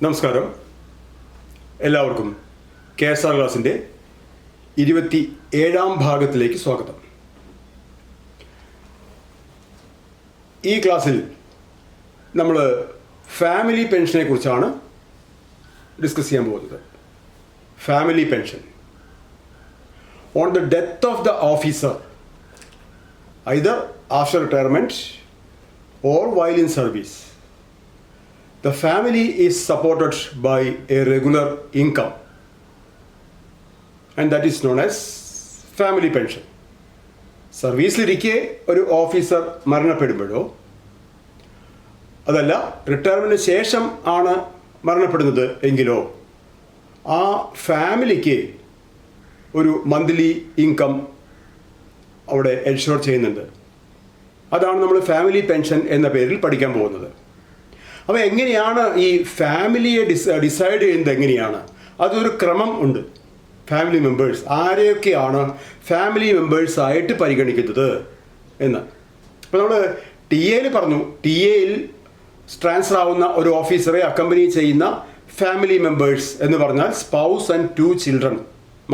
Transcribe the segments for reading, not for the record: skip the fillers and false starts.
നമസ്കാരം. എല്ലാവർക്കും KSR ക്ലാസിൻ്റെ 27ാം ഭാഗത്തിലേക്ക് സ്വാഗതം. ഈ ക്ലാസ്സിൽ നമ്മൾ ഫാമിലി പെൻഷനെ കുറിച്ചാണ് ഡിസ്കസ് ചെയ്യാൻ പോകുന്നത്. Family pension. On the death of the officer, either after retirement or while in service, the family is supported by a regular income, and that is known as family pension. സർവീസിലിരിക്കെ ഒരു officer മരണപ്പെടുമ്പോഴോ അതല്ല റിട്ടയർമെൻറ്റിന് ശേഷം ആണ് മരണപ്പെടുന്നത് എങ്കിലോ ആ ഫാമിലിക്ക് ഒരു monthly income അവിടെ ensure ചെയ്യുന്നുണ്ട്. അതാണ് നമ്മൾ ഫാമിലി പെൻഷൻ എന്ന പേരിൽ പഠിക്കാൻ പോകുന്നത്. അപ്പോൾ എങ്ങനെയാണ് ഈ ഫാമിലിയെ ഡിസൈഡ് ചെയ്യുന്നത്? എങ്ങനെയാണ്? അതൊരു ക്രമം ഉണ്ട്. ഫാമിലി മെമ്പേഴ്സ് ആരെയൊക്കെയാണ് ഫാമിലി മെമ്പേഴ്സായിട്ട് പരിഗണിക്കുന്നത് എന്ന്. അപ്പോൾ നമ്മൾ TA പറഞ്ഞു, TA ട്രാൻസ്ഫർ ആവുന്ന ഒരു ഓഫീസറെ അക്കമ്പനി ചെയ്യുന്ന ഫാമിലി മെമ്പേഴ്സ് എന്ന് പറഞ്ഞാൽ സ്പൗസ് ആൻഡ് 2 ചിൽഡ്രൻ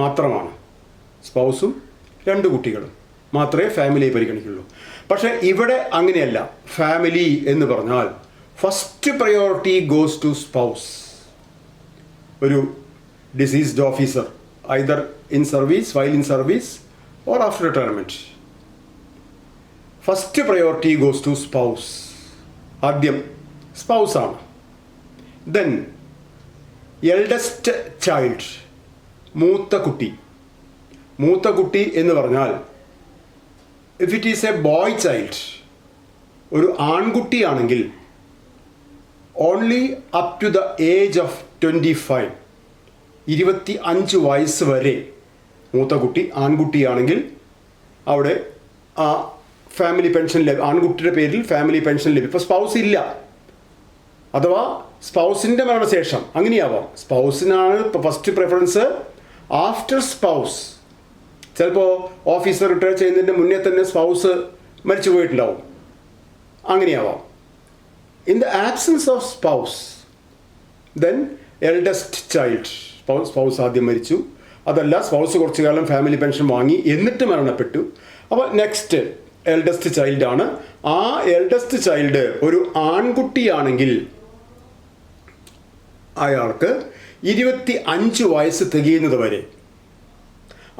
മാത്രമാണ്. സ്പൗസും 2 കുട്ടികളും മാത്രമേ ഫാമിലിയെ പരിഗണിക്കുള്ളൂ. പക്ഷേ ഇവിടെ അങ്ങനെയല്ല. ഫാമിലി എന്ന് പറഞ്ഞാൽ first priority goes to spouse. ഒരു deceased officer either in service, while in service or after retirement, first priority goes to spouse. ആദ്യം സ്പൗസാണ്. ദെൻ എൽഡസ്റ്റ് ചൈൽഡ്, മൂത്ത കുട്ടി. മൂത്ത കുട്ടി എന്ന് പറഞ്ഞാൽ if it is a boy child, ഒരു ആൺകുട്ടിയാണെങ്കിൽ only up to the age of 25, 25 വയസ്സ് വരെ മൂത്ത കുട്ടി ആൺകുട്ടിയാണെങ്കിൽ അവിടെ ആ ഫാമിലി പെൻഷൻ ആൺകുട്ടിയുടെ പേരിൽ ഫാമിലി പെൻഷൻ ലഭിക്കും. ഇപ്പോൾ സ്പൗസ് ഇല്ല, അഥവാ സ്പൗസിൻ്റെ മരണശേഷം അങ്ങനെയാവാം. സ്പൗസിനാണ് ഇപ്പോൾ ഫസ്റ്റ് പ്രിഫറൻസ്. ആഫ്റ്റർ സ്പൗസ് ചിലപ്പോൾ ഓഫീസർ റിട്ടയർ ചെയ്യുന്നതിൻ്റെ മുന്നേ തന്നെ സ്പൗസ് മരിച്ചു പോയിട്ടുണ്ടാവും, അങ്ങനെയാവാം. In the absence of spouse, then eldest child. Spouse ആദ്യം മരിച്ചു, അതല്ല സ്പൗസ് കുറച്ചു കാലം ഫാമിലി പെൻഷൻ വാങ്ങി എന്നിട്ട് മരണപ്പെട്ടു. അപ്പോൾ നെക്സ്റ്റ് എൽഡസ്റ്റ് ചൈൽഡാണ്. ആ എൽഡസ്റ്റ് ചൈൽഡ് ഒരു ആൺകുട്ടിയാണെങ്കിൽ അയാൾക്ക് 25 വയസ്സ് തികയുന്നത് വരെ,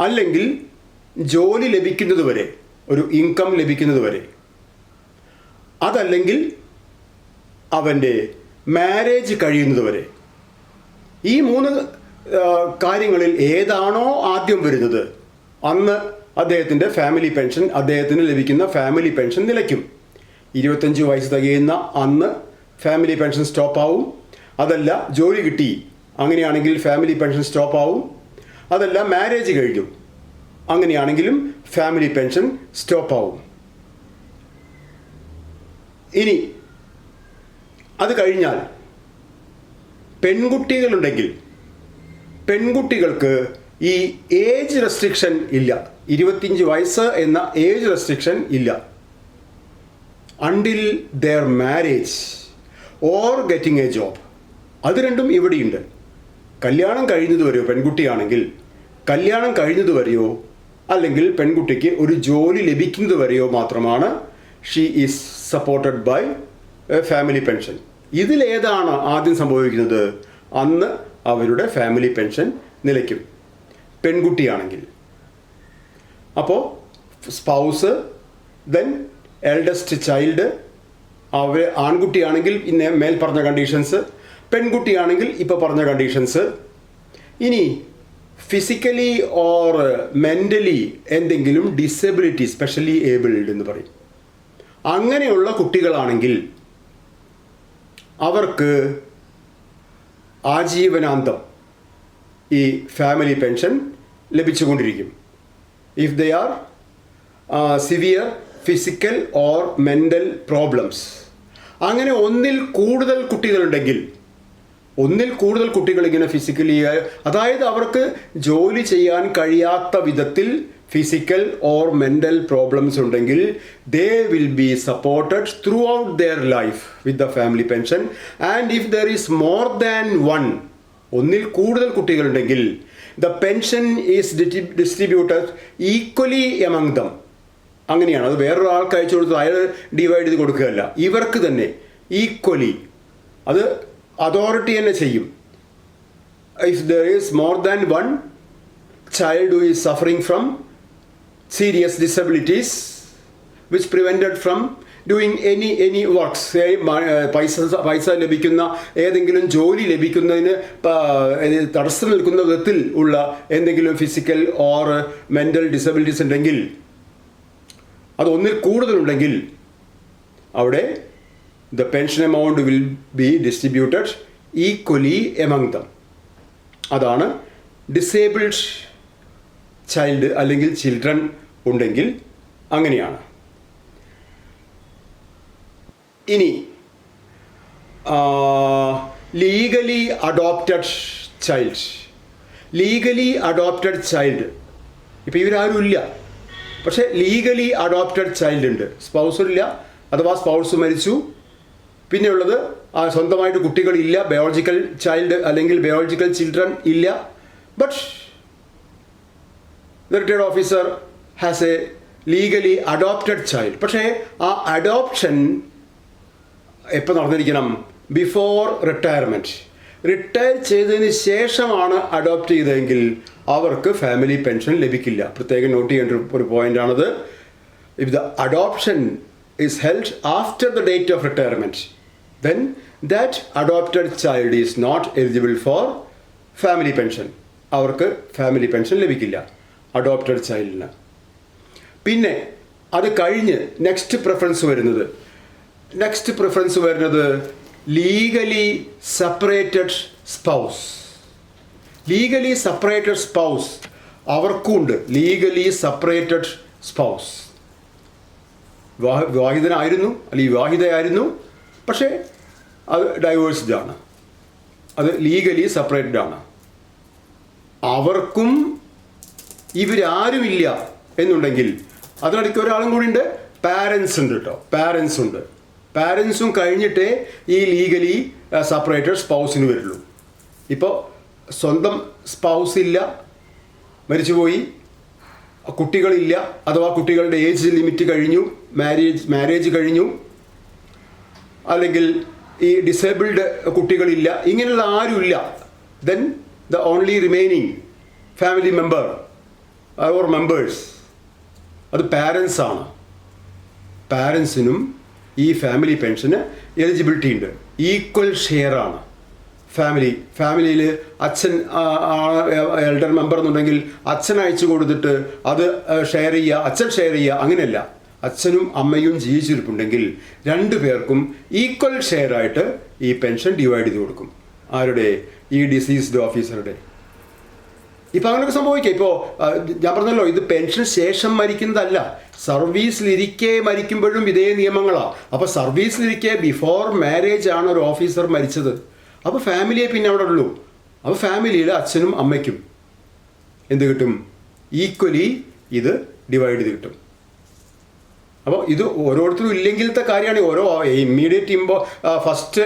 അല്ലെങ്കിൽ ജോലി ലഭിക്കുന്നത് വരെ, ഒരു ഇൻകം ലഭിക്കുന്നത് വരെ, അതല്ലെങ്കിൽ അവൻ്റെ മാരേജ് കഴിയുന്നത് വരെ, ഈ 3 കാര്യങ്ങളിൽ ഏതാണോ ആദ്യം വരുന്നത് അന്ന് അദ്ദേഹത്തിൻ്റെ ഫാമിലി പെൻഷൻ, അദ്ദേഹത്തിന് ലഭിക്കുന്ന ഫാമിലി പെൻഷൻ നിലയ്ക്കും. 25 വയസ്സ് തികയുന്ന അന്ന് ഫാമിലി പെൻഷൻ സ്റ്റോപ്പ് ആവും. അതല്ല ജോലി കിട്ടി, അങ്ങനെയാണെങ്കിൽ ഫാമിലി പെൻഷൻ സ്റ്റോപ്പ് ആവും. അതല്ല മാരേജ് കഴിഞ്ഞു, അങ്ങനെയാണെങ്കിലും ഫാമിലി പെൻഷൻ സ്റ്റോപ്പ് ആവും. ഇനി അത് കഴിഞ്ഞാൽ പെൺകുട്ടികളുണ്ടെങ്കിൽ പെൺകുട്ടികൾക്ക് ഈ ഏജ് റെസ്ട്രിക്ഷൻ ഇല്ല. 25 വയസ്സ് എന്ന ഏജ് റെസ്ട്രിക്ഷൻ ഇല്ല. Until their marriage or getting a job. അത് രണ്ടും ഇവിടെയുണ്ട്. കല്യാണം കഴിയുന്നത് വരെയോ പെൺകുട്ടിയാണെങ്കിൽ കല്യാണം കഴിയുന്നത് വരെയോ, അല്ലെങ്കിൽ പെൺകുട്ടിക്ക് ഒരു ജോലി ലഭിക്കുന്നത് വരെയോ മാത്രമാണ് she is supported by family pension. ഇതിലേതാണ് ആദ്യം സംഭവിക്കുന്നത്? അന്ന് അവരുടെ ഫാമിലി പെൻഷൻ നിലയ്ക്കും പെൺകുട്ടിയാണെങ്കിൽ. അപ്പോൾ സ്പൗസ്, ദെൻ എൽഡസ്റ്റ് ചൈൽഡ്, അവർ ആൺകുട്ടിയാണെങ്കിൽ ഇന്ന് മേൽ പറഞ്ഞ കണ്ടീഷൻസ്, പെൺകുട്ടിയാണെങ്കിൽ ഇപ്പോൾ പറഞ്ഞ കണ്ടീഷൻസ്. ഇനി ഫിസിക്കലി ഓർ മെൻ്റലി എന്തെങ്കിലും ഡിസബിലിറ്റി, സ്പെഷ്യലി ഏബിൾഡ് എന്ന് പറയും, അങ്ങനെയുള്ള കുട്ടികളാണെങ്കിൽ അവർക്ക് ആജീവനാന്തം ഈ ഫാമിലി പെൻഷൻ ലഭിച്ചുകൊണ്ടിരിക്കും. If they are severe physical or mental problems. അങ്ങനെ ഒന്നിൽ കൂടുതൽ കുട്ടികൾ ഇങ്ങനെ ഫിസിക്കലി, അതായത് അവർക്ക് ജോലി ചെയ്യാൻ കഴിയാത്ത വിധത്തിൽ ഫിസിക്കൽ ഓർ മെൻ്റൽ പ്രോബ്ലംസ് ഉണ്ടെങ്കിൽ they will be supported throughout their life with the family pension. And if there is more than one, ഒന്നിൽ കൂടുതൽ കുട്ടികളുണ്ടെങ്കിൽ the pension is distributed equally among them. അങ്ങനെയാണ്. അത് വേറൊരാൾക്ക് അയച്ചു കൊടുത്ത് അയാൾ ഡിവൈഡ് ചെയ്ത് കൊടുക്കുകയല്ല, ഇവർക്ക് തന്നെ ഈക്വലി. അത് അതോറിറ്റി തന്നെ ചെയ്യും. If there is more than one child who is suffering from serious disabilities which prevented from doing any works, പൈസ ലഭിക്കുന്ന ഏതെങ്കിലും ജോലി ലഭിക്കുന്നതിന് തടസ്സം നിൽക്കുന്ന വിധത്തിൽ ഉള്ള എന്തെങ്കിലും ഫിസിക്കൽ ഓർ മെൻ്റൽ ഡിസബിലിറ്റീസ് ഉണ്ടെങ്കിൽ, അതൊന്നിൽ കൂടുതലുണ്ടെങ്കിൽ അവിടെ the pension amount will be distributed equally among dum. അതാണ് ഡിസേബിൾഡ് ചൈൽഡ് അല്ലെങ്കിൽ ചിൽഡ്രൻ ഉണ്ടെങ്കിൽ അങ്ങനെയാണ്. ഇനി legally adopted child. Legally adopted child ഇപ്പോൾ ഇവരാരും ഇല്ല, പക്ഷേ ലീഗലി അഡോപ്റ്റഡ് ചൈൽഡ് ഉണ്ട്. സ്പൗസില്ല, അഥവാ സ്പൗസ് മരിച്ചു, പിന്നെയുള്ളത് സ്വന്തമായിട്ട് കുട്ടികളില്ല, ബയോളജിക്കൽ ചൈൽഡ് അല്ലെങ്കിൽ ബയോളജിക്കൽ ചിൽഡ്രൻ ഇല്ല. But the retired officer has a legally adopted child. പക്ഷേ ആ അഡോപ്ഷൻ എപ്പോൾ നടന്നിരിക്കണം? Before retirement. റിട്ടയർ ചെയ്തതിന് ശേഷമാണ് അഡോപ്റ്റ് ചെയ്തതെങ്കിൽ അവർക്ക് ഫാമിലി പെൻഷൻ ലഭിക്കില്ല. പ്രത്യേകം നോട്ട് ചെയ്യേണ്ട ഒരു പോയിൻ്റാണത്. If the adoption is held after the date of retirement, then that adopted child is not eligible for family pension. അവർക്ക് ഫാമിലി പെൻഷൻ ലഭിക്കില്ല അഡോപ്റ്റഡ് ചൈൽഡിന്. പിന്നെ അത് കഴിഞ്ഞ് നെക്സ്റ്റ് പ്രിഫറൻസ് വരുന്നത് legally separated spouse. Legally separated spouse അവർക്കുണ്ട്. Legally separated spouse വിവാഹിതനായിരുന്നു അല്ലെങ്കിൽ വിവാഹിതയായിരുന്നു, പക്ഷേ അത് ഡൈവേഴ്സ്ഡ് ആണ്, അത് ലീഗലി സെപ്പറേറ്റഡ് ആണ്. അവർക്കും ഇവരാരുമില്ല എന്നുണ്ടെങ്കിൽ അതിനിടയ്ക്ക് ഒരാളും കൂടി ഉണ്ട്, പാരൻസ് ഉണ്ട് കേട്ടോ. പാരൻസും കഴിഞ്ഞിട്ടേ ഈ ലീഗലി സെപ്പറേറ്റഡ് സ്പൗസിന് വരുള്ളൂ. ഇപ്പോൾ സ്വന്തം സ്പൗസ് ഇല്ല, മരിച്ചുപോയി, കുട്ടികളില്ല, അഥവാ കുട്ടികളുടെ ഏജ് ലിമിറ്റ് കഴിഞ്ഞു, മാരേജ് കഴിഞ്ഞു, അല്ലെങ്കിൽ ഈ ഡിസേബിൾഡ് കുട്ടികളില്ല, ഇങ്ങനെയുള്ള ആരുമില്ല, then the only remaining family member or members അത് പാരൻസാണ്. പാരൻസിനും ഈ ഫാമിലി പെൻഷന് എലിജിബിലിറ്റി ഉണ്ട്. ഈക്വൽ ഷെയറാണ്. ഫാമിലിയിൽ അച്ഛൻ എൽഡർ മെമ്പർ എന്നുണ്ടെങ്കിൽ അച്ഛൻ അയച്ചു കൊടുത്തിട്ട് അത് അച്ഛൻ ഷെയർ ചെയ്യുക, അങ്ങനെയല്ല. അച്ഛനും അമ്മയും ജീവിച്ചിരിപ്പുണ്ടെങ്കിൽ രണ്ടു പേർക്കും ഈക്വൽ ഷെയറായിട്ട് ഈ പെൻഷൻ ഡിവൈഡ് ചെയ്ത് കൊടുക്കും. ആരുടെ? ഈ ഡിസീസ്ഡ് ഓഫീസറുടെ. ഇപ്പം അങ്ങനെയൊക്കെ സംഭവിക്കുക. ഇപ്പോൾ ഞാൻ പറഞ്ഞല്ലോ, ഇത് പെൻഷൻ ശേഷം മരിക്കുന്നതല്ല, സർവീസിലിരിക്കെ മരിക്കുമ്പോഴും ഇതേ നിയമങ്ങളാണ്. അപ്പോൾ സർവീസിലിരിക്കെ ബിഫോർ മാരേജ് ആണ് ഒരു ഓഫീസർ മരിച്ചത്. അപ്പോൾ ഫാമിലിയെ പിന്നെ അവിടെ ഉള്ളൂ. അപ്പോൾ ഫാമിലിയിൽ അച്ഛനും അമ്മയ്ക്കും എന്ത് കിട്ടും? ഈക്വലി ഇത് ഡിവൈഡ് ചെയ്ത് കിട്ടും. അപ്പോൾ ഇത് ഓരോരുത്തരും ഇല്ലെങ്കിലത്തെ കാര്യമാണ്. ഓരോ ഇമ്മീഡിയറ്റ് ഫസ്റ്റ്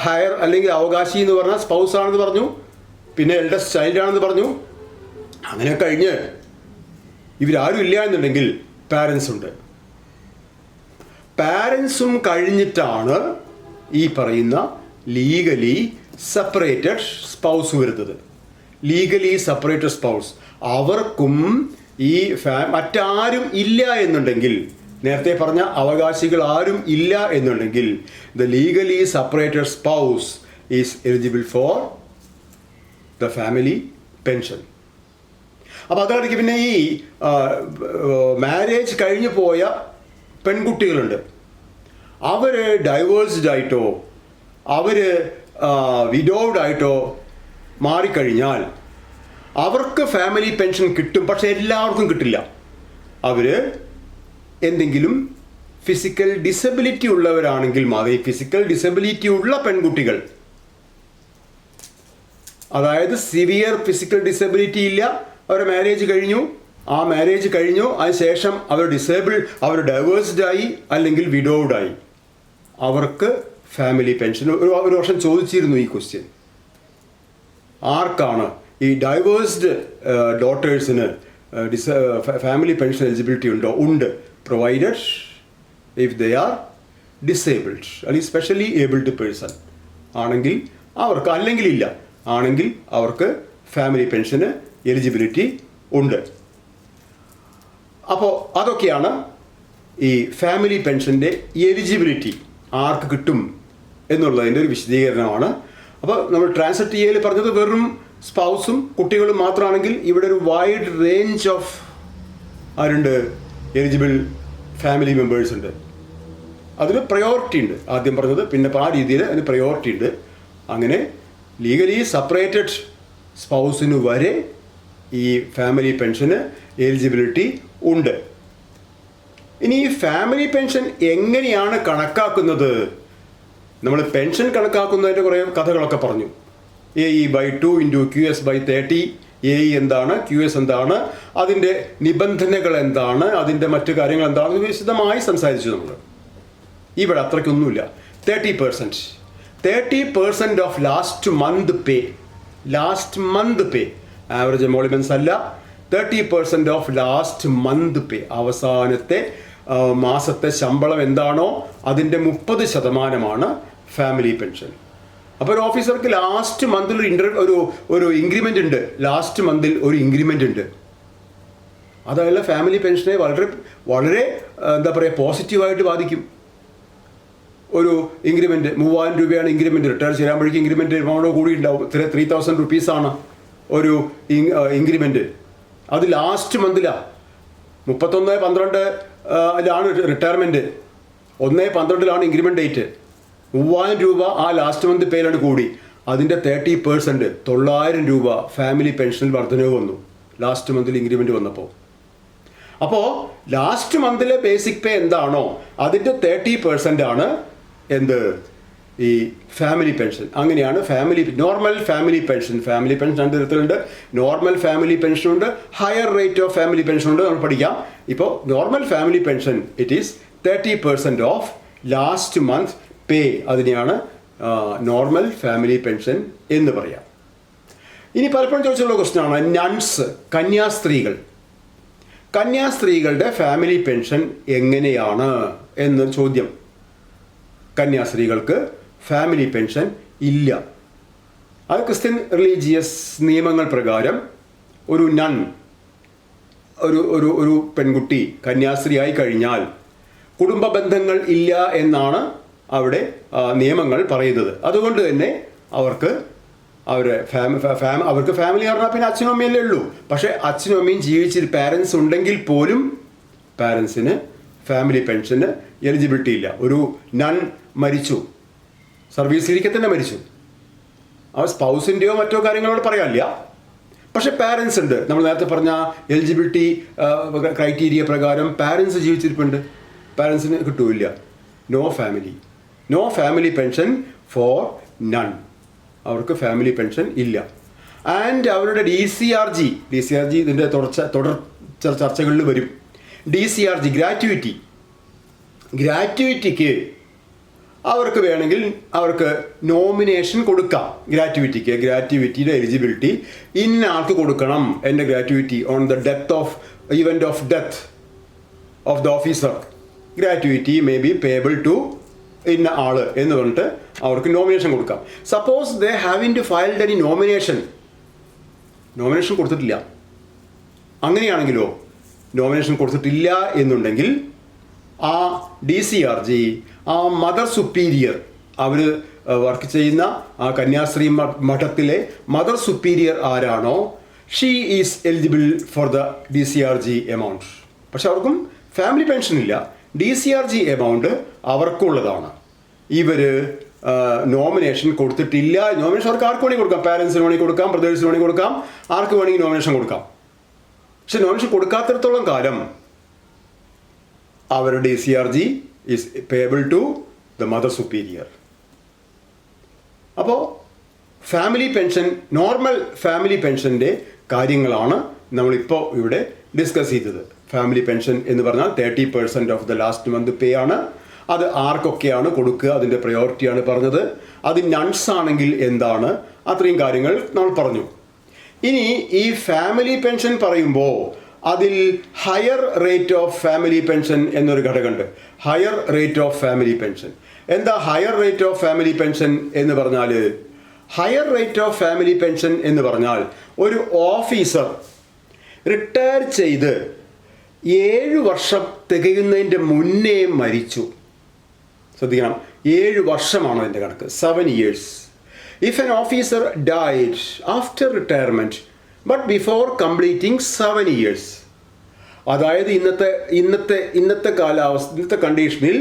ഹയർ അല്ലെങ്കിൽ അവകാശി എന്ന് പറഞ്ഞാൽ സ്പൗസ് ആണെന്ന് പറഞ്ഞു, പിന്നെ എൽഡസ്റ്റ് ചൈൽഡ് ആണെന്ന് പറഞ്ഞു. അങ്ങനെ കഴിഞ്ഞ് ഇവരാരും ഇല്ല എന്നുണ്ടെങ്കിൽ പാരൻസ് ഉണ്ട്. പാരൻസും കഴിഞ്ഞിട്ടാണ് ഈ പറയുന്ന ലീഗലി സെപ്പറേറ്റഡ് സ്പൗസ് വരുന്നത്. ലീഗലി സെപ്പറേറ്റഡ് സ്പൗസ് അവർക്കും ഈ മറ്റാരും ഇല്ല എന്നുണ്ടെങ്കിൽ, നേരത്തെ പറഞ്ഞ അവകാശികൾ ആരും ഇല്ല എന്നുണ്ടെങ്കിൽ, the legally separated spouse is eligible for the family pension. അപ്പോൾ അതിനിടയ്ക്ക് പിന്നെ ഈ മാരേജ് കഴിഞ്ഞു പോയ പെൺകുട്ടികളുണ്ട്. അവർ ഡൈവേഴ്സ്ഡ് ആയിട്ടോ അവർ വിഡോവ്ഡ് ആയിട്ടോ മാറിക്കഴിഞ്ഞാൽ അവർക്ക് ഫാമിലി പെൻഷൻ കിട്ടും. പക്ഷേ എല്ലാവർക്കും കിട്ടില്ല. അവർ എന്തെങ്കിലും ഫിസിക്കൽ ഡിസബിലിറ്റി ഉള്ളവരാണെങ്കിൽ മാത്രമേ, ഫിസിക്കൽ ഡിസബിലിറ്റി ഉള്ള പെൺകുട്ടികൾ, അതായത് സിവിയർ ഫിസിക്കൽ ഡിസബിലിറ്റി ഇല്ല, അവരുടെ മാരേജ് കഴിഞ്ഞു, ആ മാരേജ് കഴിഞ്ഞു, അതിനുശേഷം അവർ അവർ ഡൈവേഴ്സ്ഡായി അല്ലെങ്കിൽ വിഡോവ്ഡായി, അവർക്ക് ഫാമിലി പെൻഷൻ ഒരു വർഷം ചോദിച്ചിരുന്നു ഈ ക്വസ്റ്റ്യൻ. ആർക്കാണ് ഈ ഡൈവേഴ്സ്ഡ് ഡോട്ടേഴ്സിന് ഫാമിലി പെൻഷൻ എലിജിബിലിറ്റി ഉണ്ടോ? ഉണ്ട്. Provided if they R disabled അല്ലെങ്കിൽ സ്പെഷ്യലി ഏബിൾഡ് പേഴ്സൺ ആണെങ്കിൽ അവർക്ക്, അല്ലെങ്കിൽ ഇല്ല ആണെങ്കിൽ അവർക്ക് ഫാമിലി പെൻഷന് എലിജിബിലിറ്റി ഉണ്ട്. അപ്പോൾ അതൊക്കെയാണ് ഈ ഫാമിലി പെൻഷൻ്റെ എലിജിബിലിറ്റി ആർക്ക് കിട്ടും എന്നുള്ളതിൻ്റെ ഒരു വിശദീകരണമാണ്. അപ്പോൾ നമ്മൾ ട്രാൻസ്ലെറ്റ് ചെയ്യൽ പറഞ്ഞത് വെറും സ്പൗസും കുട്ടികളും മാത്രമാണെങ്കിൽ ഇവിടെ ഒരു വൈഡ് റേഞ്ച് ഓഫ് ആരുണ്ട് എലിജിബിൾ ഫാമിലി മെമ്പേഴ്സ് ഉണ്ട്. അതിന് പ്രയോറിറ്റി ഉണ്ട്. ആദ്യം പറഞ്ഞത് പിന്നെ ആ രീതിയിൽ അതിന് പ്രയോറിറ്റി ഉണ്ട്. അങ്ങനെ ലീഗലി സെപ്പറേറ്റഡ് സ്പൗസിന് വരെ ഈ ഫാമിലി പെൻഷന് എലിജിബിലിറ്റി ഉണ്ട്. ഇനി ഈ ഫാമിലി പെൻഷൻ എങ്ങനെയാണ് കണക്കാക്കുന്നത്? നമ്മൾ പെൻഷൻ കണക്കാക്കുന്നതിൻ്റെ കുറേ കഥകളൊക്കെ പറഞ്ഞു. AE/2 × QS/30. AE എന്താണ്, QS എന്താണ്, അതിൻ്റെ നിബന്ധനകൾ എന്താണ്, അതിൻ്റെ മറ്റു കാര്യങ്ങൾ എന്താണെന്ന് വിശദമായി സംസാരിച്ചു നമ്മൾ. ഇവിടെ അത്രയ്ക്കൊന്നുമില്ല. 30% of last month pay average emoluments അല്ല, 30% ഓഫ് ലാസ്റ്റ് മന്ത് പേ, അവസാനത്തെ മാസത്തെ ശമ്പളം എന്താണോ അതിൻ്റെ 30% ഫാമിലി പെൻഷൻ. അപ്പോൾ ഒരു ഓഫീസർക്ക് ലാസ്റ്റ് മന്തിൽ ഒരു ഇൻക്രിമെൻ്റ് ഉണ്ട്. ലാസ്റ്റ് മന്തിൽ ഒരു ഇൻക്രിമെൻ്റ് ഉണ്ട്. അതല്ല ഫാമിലി പെൻഷനെ വളരെ വളരെ എന്താ പറയുക പോസിറ്റീവായിട്ട് ബാധിക്കും. ഒരു ഇൻക്രിമെൻറ്റ് 3000 രൂപയാണ് ഇൻക്രിമെൻറ്റ്, റിട്ടയർ ചെയ്യാമ്പോഴേക്കും ഇൻക്രിമെൻറ്റ് എമൗണ്ട് കൂടി ഉണ്ടാവും. 3000 റുപ്പീസാണ് ഒരു ഇൻക്രിമെൻറ്റ്. അത് ലാസ്റ്റ് മന്തിലാണ്. 31/12 retirement, 1/12 increment date. 3000 രൂപ ആ ലാസ്റ്റ് മന്ത് പേയിലാണ് കൂടി. അതിൻ്റെ 30% 900 രൂപ ഫാമിലി പെൻഷനിൽ വർധനവ് വന്നു ലാസ്റ്റ് മന്തിൽ ഇൻക്രിമെൻറ്റ് വന്നപ്പോൾ. അപ്പോൾ ലാസ്റ്റ് മന്തിലെ ബേസിക് പേ എന്താണോ അതിൻ്റെ 30% ആണ് എന്ത്, ഈ ഫാമിലി പെൻഷൻ. അങ്ങനെയാണ് നോർമൽ ഫാമിലി പെൻഷൻ 2 തരത്തിലുണ്ട്. നോർമൽ ഫാമിലി പെൻഷനുണ്ട്, ഹയർ റേറ്റ് ഓഫ് ഫാമിലി പെൻഷനുണ്ട്. നമ്മൾ പഠിക്കാം. ഇപ്പോൾ normal family pension it is 30% of last month pay. അതിനെയാണ് നോർമൽ ഫാമിലി പെൻഷൻ എന്ന് പറയാം. ഇനി പലപ്പോഴും ചോദിച്ചുള്ള ക്വസ്റ്റ്യനാണ് നൺസ്, കന്യാസ്ത്രീകളുടെ ഫാമിലി പെൻഷൻ എങ്ങനെയാണ് എന്ന ചോദ്യം. കന്യാസ്ത്രീകൾക്ക് ഫാമിലി പെൻഷൻ ഇല്ല. അത് ക്രിസ്ത്യൻ റിലീജിയസ് നിയമങ്ങൾ പ്രകാരം ഒരു നൺ, ഒരു പെൺകുട്ടി കന്യാസ്ത്രീയായി കഴിഞ്ഞാൽ കുടുംബ ബന്ധങ്ങൾ ഇല്ല എന്നാണ് അവിടെ നിയമങ്ങൾ പറയുന്നത്. അതുകൊണ്ട് തന്നെ അവർക്ക് ഫാമിലി പറഞ്ഞാൽ പിന്നെ അച്ഛനും അമ്മയല്ലേ ഉള്ളൂ. പക്ഷേ അച്ഛനും അമ്മയും ജീവിച്ചിട്ട് പാരൻസ് ഉണ്ടെങ്കിൽ പോലും പാരൻസിന് ഫാമിലി പെൻഷന് എലിജിബിലിറ്റി ഇല്ല. ഒരു നൺ മരിച്ചു, സർവീസിലിരിക്കെ തന്നെ മരിച്ചു, ആ സ്പൗസിൻ്റെയോ മറ്റോ കാര്യങ്ങളോട് പറയാനില്ല. പക്ഷെ പാരൻസ് ഉണ്ട്. നമ്മൾ നേരത്തെ പറഞ്ഞ എലിജിബിലിറ്റി ക്രൈറ്റീരിയ പ്രകാരം പാരൻസ് ജീവിച്ചിരിപ്പുണ്ട്, പാരൻസിന് കിട്ടൂല്ല. No family pension for none. അവർക്ക് ഫാമിലി പെൻഷൻ ഇല്ല. ആൻഡ് അവരുടെ DCRG ഇതിൻ്റെ തുടർ ചർച്ചകളിൽ വരും. DCRG ഗ്രാറ്റുവിറ്റിക്ക് അവർക്ക് വേണമെങ്കിൽ അവർക്ക് നോമിനേഷൻ കൊടുക്കാം. ഗ്രാറ്റുവിറ്റിയുടെ എലിജിബിലിറ്റി ഇന്ന ആൾക്ക് കൊടുക്കണം. എൻ്റെ gratuity on the event of death of the officer, gratuity may be payable to ഇന്ന ആള് എന്ന് പറഞ്ഞിട്ട് അവർക്ക് നോമിനേഷൻ കൊടുക്കാം. Suppose they having to filed any nomination കൊടുത്തിട്ടില്ല. അങ്ങനെയാണെങ്കിലോ നോമിനേഷൻ കൊടുത്തിട്ടില്ല എന്നുണ്ടെങ്കിൽ ആ DCRG, ആ മദർ സുപ്പീരിയർ, അവർ വർക്ക് ചെയ്യുന്ന ആ കന്യാസ്ത്രീ മഠത്തിലെ മദർ സുപ്പീരിയർ ആരാണോ she is eligible for the DCRG amount. പക്ഷെ അവർക്കും ഫാമിലി പെൻഷൻ ഇല്ല. DCRG എമൗണ്ട് അവർക്കുള്ളതാണ്. ഇവർ നോമിനേഷൻ കൊടുത്തിട്ടില്ല. നോമിനേഷൻ അവർക്ക് ആർക്ക് വേണമെങ്കിൽ കൊടുക്കാം. പാരൻസിന് വേണമെങ്കിൽ കൊടുക്കാം, ബ്രദേഴ്സിന് വേണമെങ്കിൽ കൊടുക്കാം, ആർക്ക് വേണമെങ്കിൽ നോമിനേഷൻ കൊടുക്കാം. പക്ഷെ നോമിനേഷൻ കൊടുക്കാത്തിടത്തോളം കാലം അവരുടെ DCRG is payable to the mother superior. അപ്പോൾ ഫാമിലി പെൻഷൻ, നോർമൽ ഫാമിലി പെൻഷൻ്റെ കാര്യങ്ങളാണ് നമ്മളിപ്പോൾ ഇവിടെ ഡിസ്കസ് ചെയ്തത്. ഫാമിലി പെൻഷൻ എന്ന് പറഞ്ഞാൽ 30% ഓഫ് ദ ലാസ്റ്റ് മന്ത് പേ ആണ്. അത് ആർക്കൊക്കെയാണ് കൊടുക്കുക, അതിൻ്റെ പ്രയോറിറ്റിയാണ് പറഞ്ഞത്. അത് നൺസ് ആണെങ്കിൽ എന്താണ്, അത്രയും കാര്യങ്ങൾ നമ്മൾ പറഞ്ഞു. ഇനി ഈ ഫാമിലി പെൻഷൻ പറയുമ്പോൾ അതിൽ higher rate of family pension എന്നൊരു ഘടകമുണ്ട്. Higher rate of family pension എന്താ? Higher rate of family pension എന്ന് പറഞ്ഞാൽ, higher rate of family pension എന്ന് പറഞ്ഞാൽ ഒരു ഓഫീസർ റിട്ടയർ ചെയ്ത് 7 വർഷം തികയുന്നതിൻ്റെ മുന്നേ മരിച്ചു. ശ്രദ്ധിക്കണം, 7 വർഷമാണ് അതിൻ്റെ കണക്ക്, 7 years. If an officer died after retirement but before completing 7 years, അതായത് ഇന്നത്തെ കാലാവസ്ഥ, ഇന്നത്തെ കണ്ടീഷനിൽ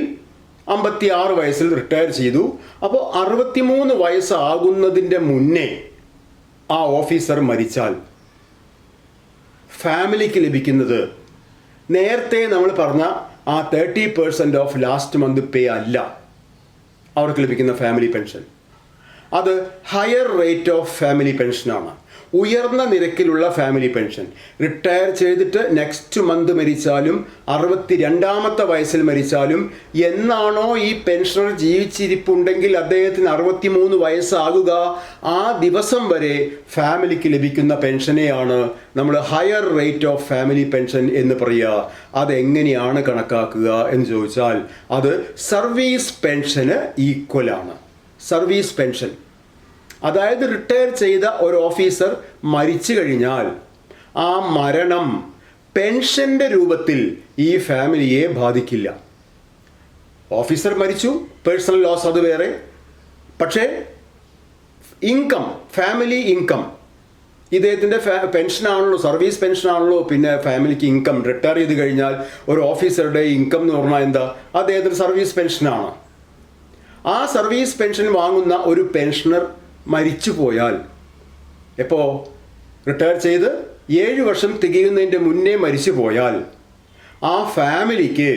56 വയസ്സിൽ റിട്ടയർ ചെയ്തു. അപ്പോൾ 63 വയസ്സാകുന്നതിൻ്റെ മുന്നേ ആ ഓഫീസർ മരിച്ചാൽ ഫാമിലിക്ക് ലഭിക്കുന്നത് നേരത്തെ നമ്മൾ പറഞ്ഞ ആ 30% ഓഫ് ലാസ്റ്റ് മന്ത് പേ അല്ല അവർക്ക് ലഭിക്കുന്ന ഫാമിലി പെൻഷൻ. അത് ഹയർ റേറ്റ് ഓഫ് ഫാമിലി പെൻഷനാണ്, ഉയർന്ന നിരക്കിലുള്ള ഫാമിലി പെൻഷൻ. റിട്ടയർ ചെയ്തിട്ട് നെക്സ്റ്റ് മന്ത് മരിച്ചാലും 62ാമത്തെ വയസ്സിൽ മരിച്ചാലും എന്നാണോ ഈ പെൻഷനർ ജീവിച്ചിരിപ്പുണ്ടെങ്കിൽ അദ്ദേഹത്തിന് 63 വയസ്സാകുക, ആ ദിവസം വരെ ഫാമിലിക്ക് ലഭിക്കുന്ന പെൻഷനെയാണ് നമ്മൾ higher rate of family pension എന്ന് പറയുക. അതെങ്ങനെയാണ് കണക്കാക്കുക എന്ന് ചോദിച്ചാൽ അത് സർവീസ് പെൻഷന് ഈക്വലാണ്. സർവീസ് പെൻഷൻ അതായത് റിട്ടയർ ചെയ്ത ഒരു ഓഫീസർ മരിച്ചു കഴിഞ്ഞാൽ ആ മരണം പെൻഷൻ്റെ രൂപത്തിൽ ഈ ഫാമിലിയെ ബാധിക്കില്ല. ഓഫീസർ മരിച്ചു, പേഴ്സണൽ ലോസ് അത് വേറെ. പക്ഷേ ഇൻകം, ഫാമിലി ഇൻകം, ഇദ്ദേഹത്തിൻ്റെ പെൻഷനാണല്ലോ, സർവീസ് പെൻഷനാണല്ലോ. പിന്നെ ഫാമിലിക്ക് ഇൻകം, റിട്ടയർ ചെയ്ത് കഴിഞ്ഞാൽ ഒരു ഓഫീസറുടെ ഇൻകം എന്ന് പറഞ്ഞാൽ എന്താ? അദ്ദേഹത്തിന് സർവീസ് പെൻഷനാണ്. ആ സർവീസ് പെൻഷൻ വാങ്ങുന്ന ഒരു പെൻഷനർ മരിച്ചു പോയാൽ, എപ്പോൾ റിട്ടയർ ചെയ്ത് 7 വർഷം തികയുന്നതിൻ്റെ മുന്നേ മരിച്ചു പോയാൽ ആ ഫാമിലിക്ക്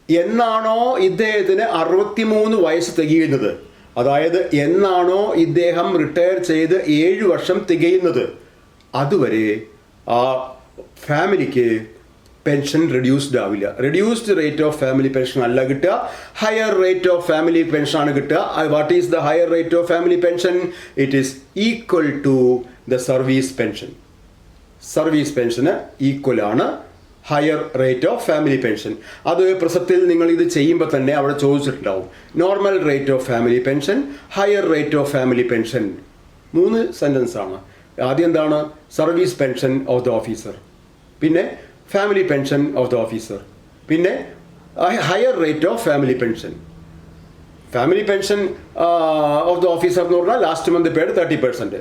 എന്നാണോ ഇദ്ദേഹത്തിന് 63 വയസ്സ് തികയുന്നത്, അതായത് എന്നാണോ ഇദ്ദേഹം റിട്ടയർ ചെയ്ത് 7 വർഷം തികയുന്നത്, അതുവരെ ആ ഫാമിലിക്ക് പെൻഷൻ റെഡ്യൂസ്ഡ് ആവില്ല. Reduced rate of family pension അല്ല കിട്ടുക, higher rate of family pension ആണ് കിട്ടുക. What is the higher rate of family pension? It is equal to the service pension. Service പെൻഷന് ഈക്വൽ ആണ് higher rate of family pension. അത് പ്രസക്തിയിൽ നിങ്ങൾ ഇത് ചെയ്യുമ്പോൾ തന്നെ അവിടെ ചോദിച്ചിട്ടുണ്ടാവും, normal rate of family pension, higher rate of family pension. 3 sentences ആണ്. ആദ്യം എന്താണ്? Service pension of the officer, പിന്നെ family pension of the officer, പിന്നെ higher rate of family pension. Family pension of the officer എന്ന് പറഞ്ഞാൽ last month paid 30%.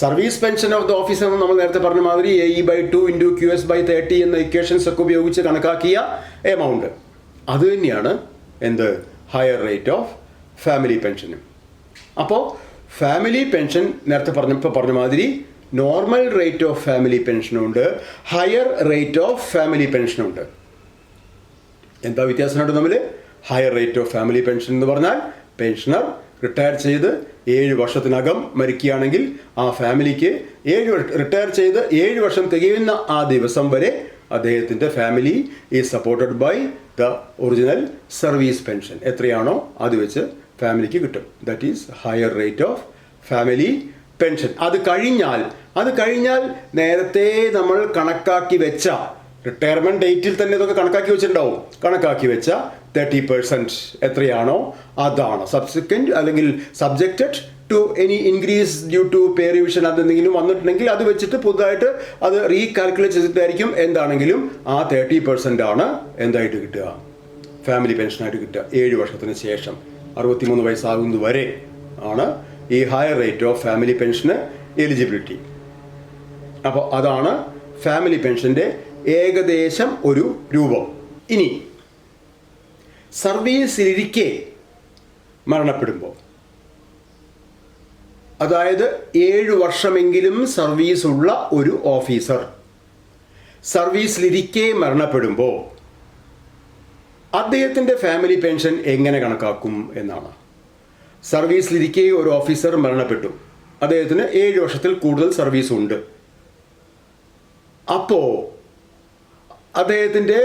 Service pension of the officer എന്ന് നമ്മൾ നേരത്തെ പറഞ്ഞ മാതിരി AE/2 × QS/30 എന്ന ഇക്വേഷൻസ് ഒക്കെ ഉപയോഗിച്ച് കണക്കാക്കിയ എമൗണ്ട്, അത് തന്നെയാണ് എന്ത്? ഹയർ റേറ്റ് ഓഫ് ഫാമിലി പെൻഷനും. അപ്പോൾ ഫാമിലി പെൻഷൻ നേരത്തെ പറഞ്ഞ മാതിരി നോർമൽ റേറ്റ് ഓഫ് ഫാമിലി പെൻഷനുണ്ട്, ഹയർ റേറ്റ് ഓഫ് ഫാമിലി പെൻഷനുണ്ട്. എന്താ വ്യത്യാസമുണ്ട് തമ്മിൽ? Higher rate of family pension എന്ന് പറഞ്ഞാൽ പെൻഷനർ റിട്ടയർ ചെയ്ത് 7 വർഷത്തിനകം മരിക്കുകയാണെങ്കിൽ ആ ഫാമിലിക്ക് റിട്ടയർ ചെയ്ത് 7 വർഷം തികയുന്ന ആ ദിവസം വരെ അദ്ദേഹത്തിൻ്റെ family is supported by the original service pension. എത്രയാണോ അത് വെച്ച് ഫാമിലിക്ക് കിട്ടും. That is higher rate of family pension. അത് കഴിഞ്ഞാൽ നേരത്തെ നമ്മൾ കണക്കാക്കി വെച്ച റിട്ടയർമെൻറ്റ് ഡേറ്റിൽ തന്നെ ഇതൊക്കെ കണക്കാക്കി വെച്ചിട്ടുണ്ടാവും. കണക്കാക്കി വെച്ച 30% എത്രയാണോ അതാണ് സബ്സിക്വൻറ്റ് അല്ലെങ്കിൽ subjected to any increase due to pay revision. അതെന്തെങ്കിലും വന്നിട്ടുണ്ടെങ്കിൽ അത് വെച്ചിട്ട് പുതുതായിട്ട് അത് റീകാൽക്കുലേറ്റ് ചെയ്തിട്ടായിരിക്കും എന്താണെങ്കിലും ആ 30% ആണ് എന്തായിട്ട് കിട്ടുക? ഫാമിലി പെൻഷനായിട്ട് കിട്ടുക. 7 വർഷത്തിന് ശേഷം 63 വയസ്സാകുന്നത് വരെ ആണ് ഈ higher rate of family pension eligibility. അപ്പോൾ അതാണ് ഫാമിലി പെൻഷൻ്റെ ഏകദേശം ഒരു രൂപം. ഇനി സർവീസിലിരിക്കെ മരണപ്പെടുമ്പോൾ, അതായത് 7 വർഷമെങ്കിലും സർവീസ് ഉള്ള ഒരു ഓഫീസർ സർവീസിലിരിക്കെ മരണപ്പെടുമ്പോൾ അദ്ദേഹത്തിൻ്റെ ഫാമിലി പെൻഷൻ എങ്ങനെ കണക്കാക്കും എന്നാണ്. സർവീസിലിരിക്കെ ഒരു ഓഫീസർ മരണപ്പെട്ടു, അദ്ദേഹത്തിന് 7 വർഷത്തിൽ കൂടുതൽ സർവീസ് ഉണ്ട്. അപ്പോൾ അദ്ദേഹത്തിൻ്റെ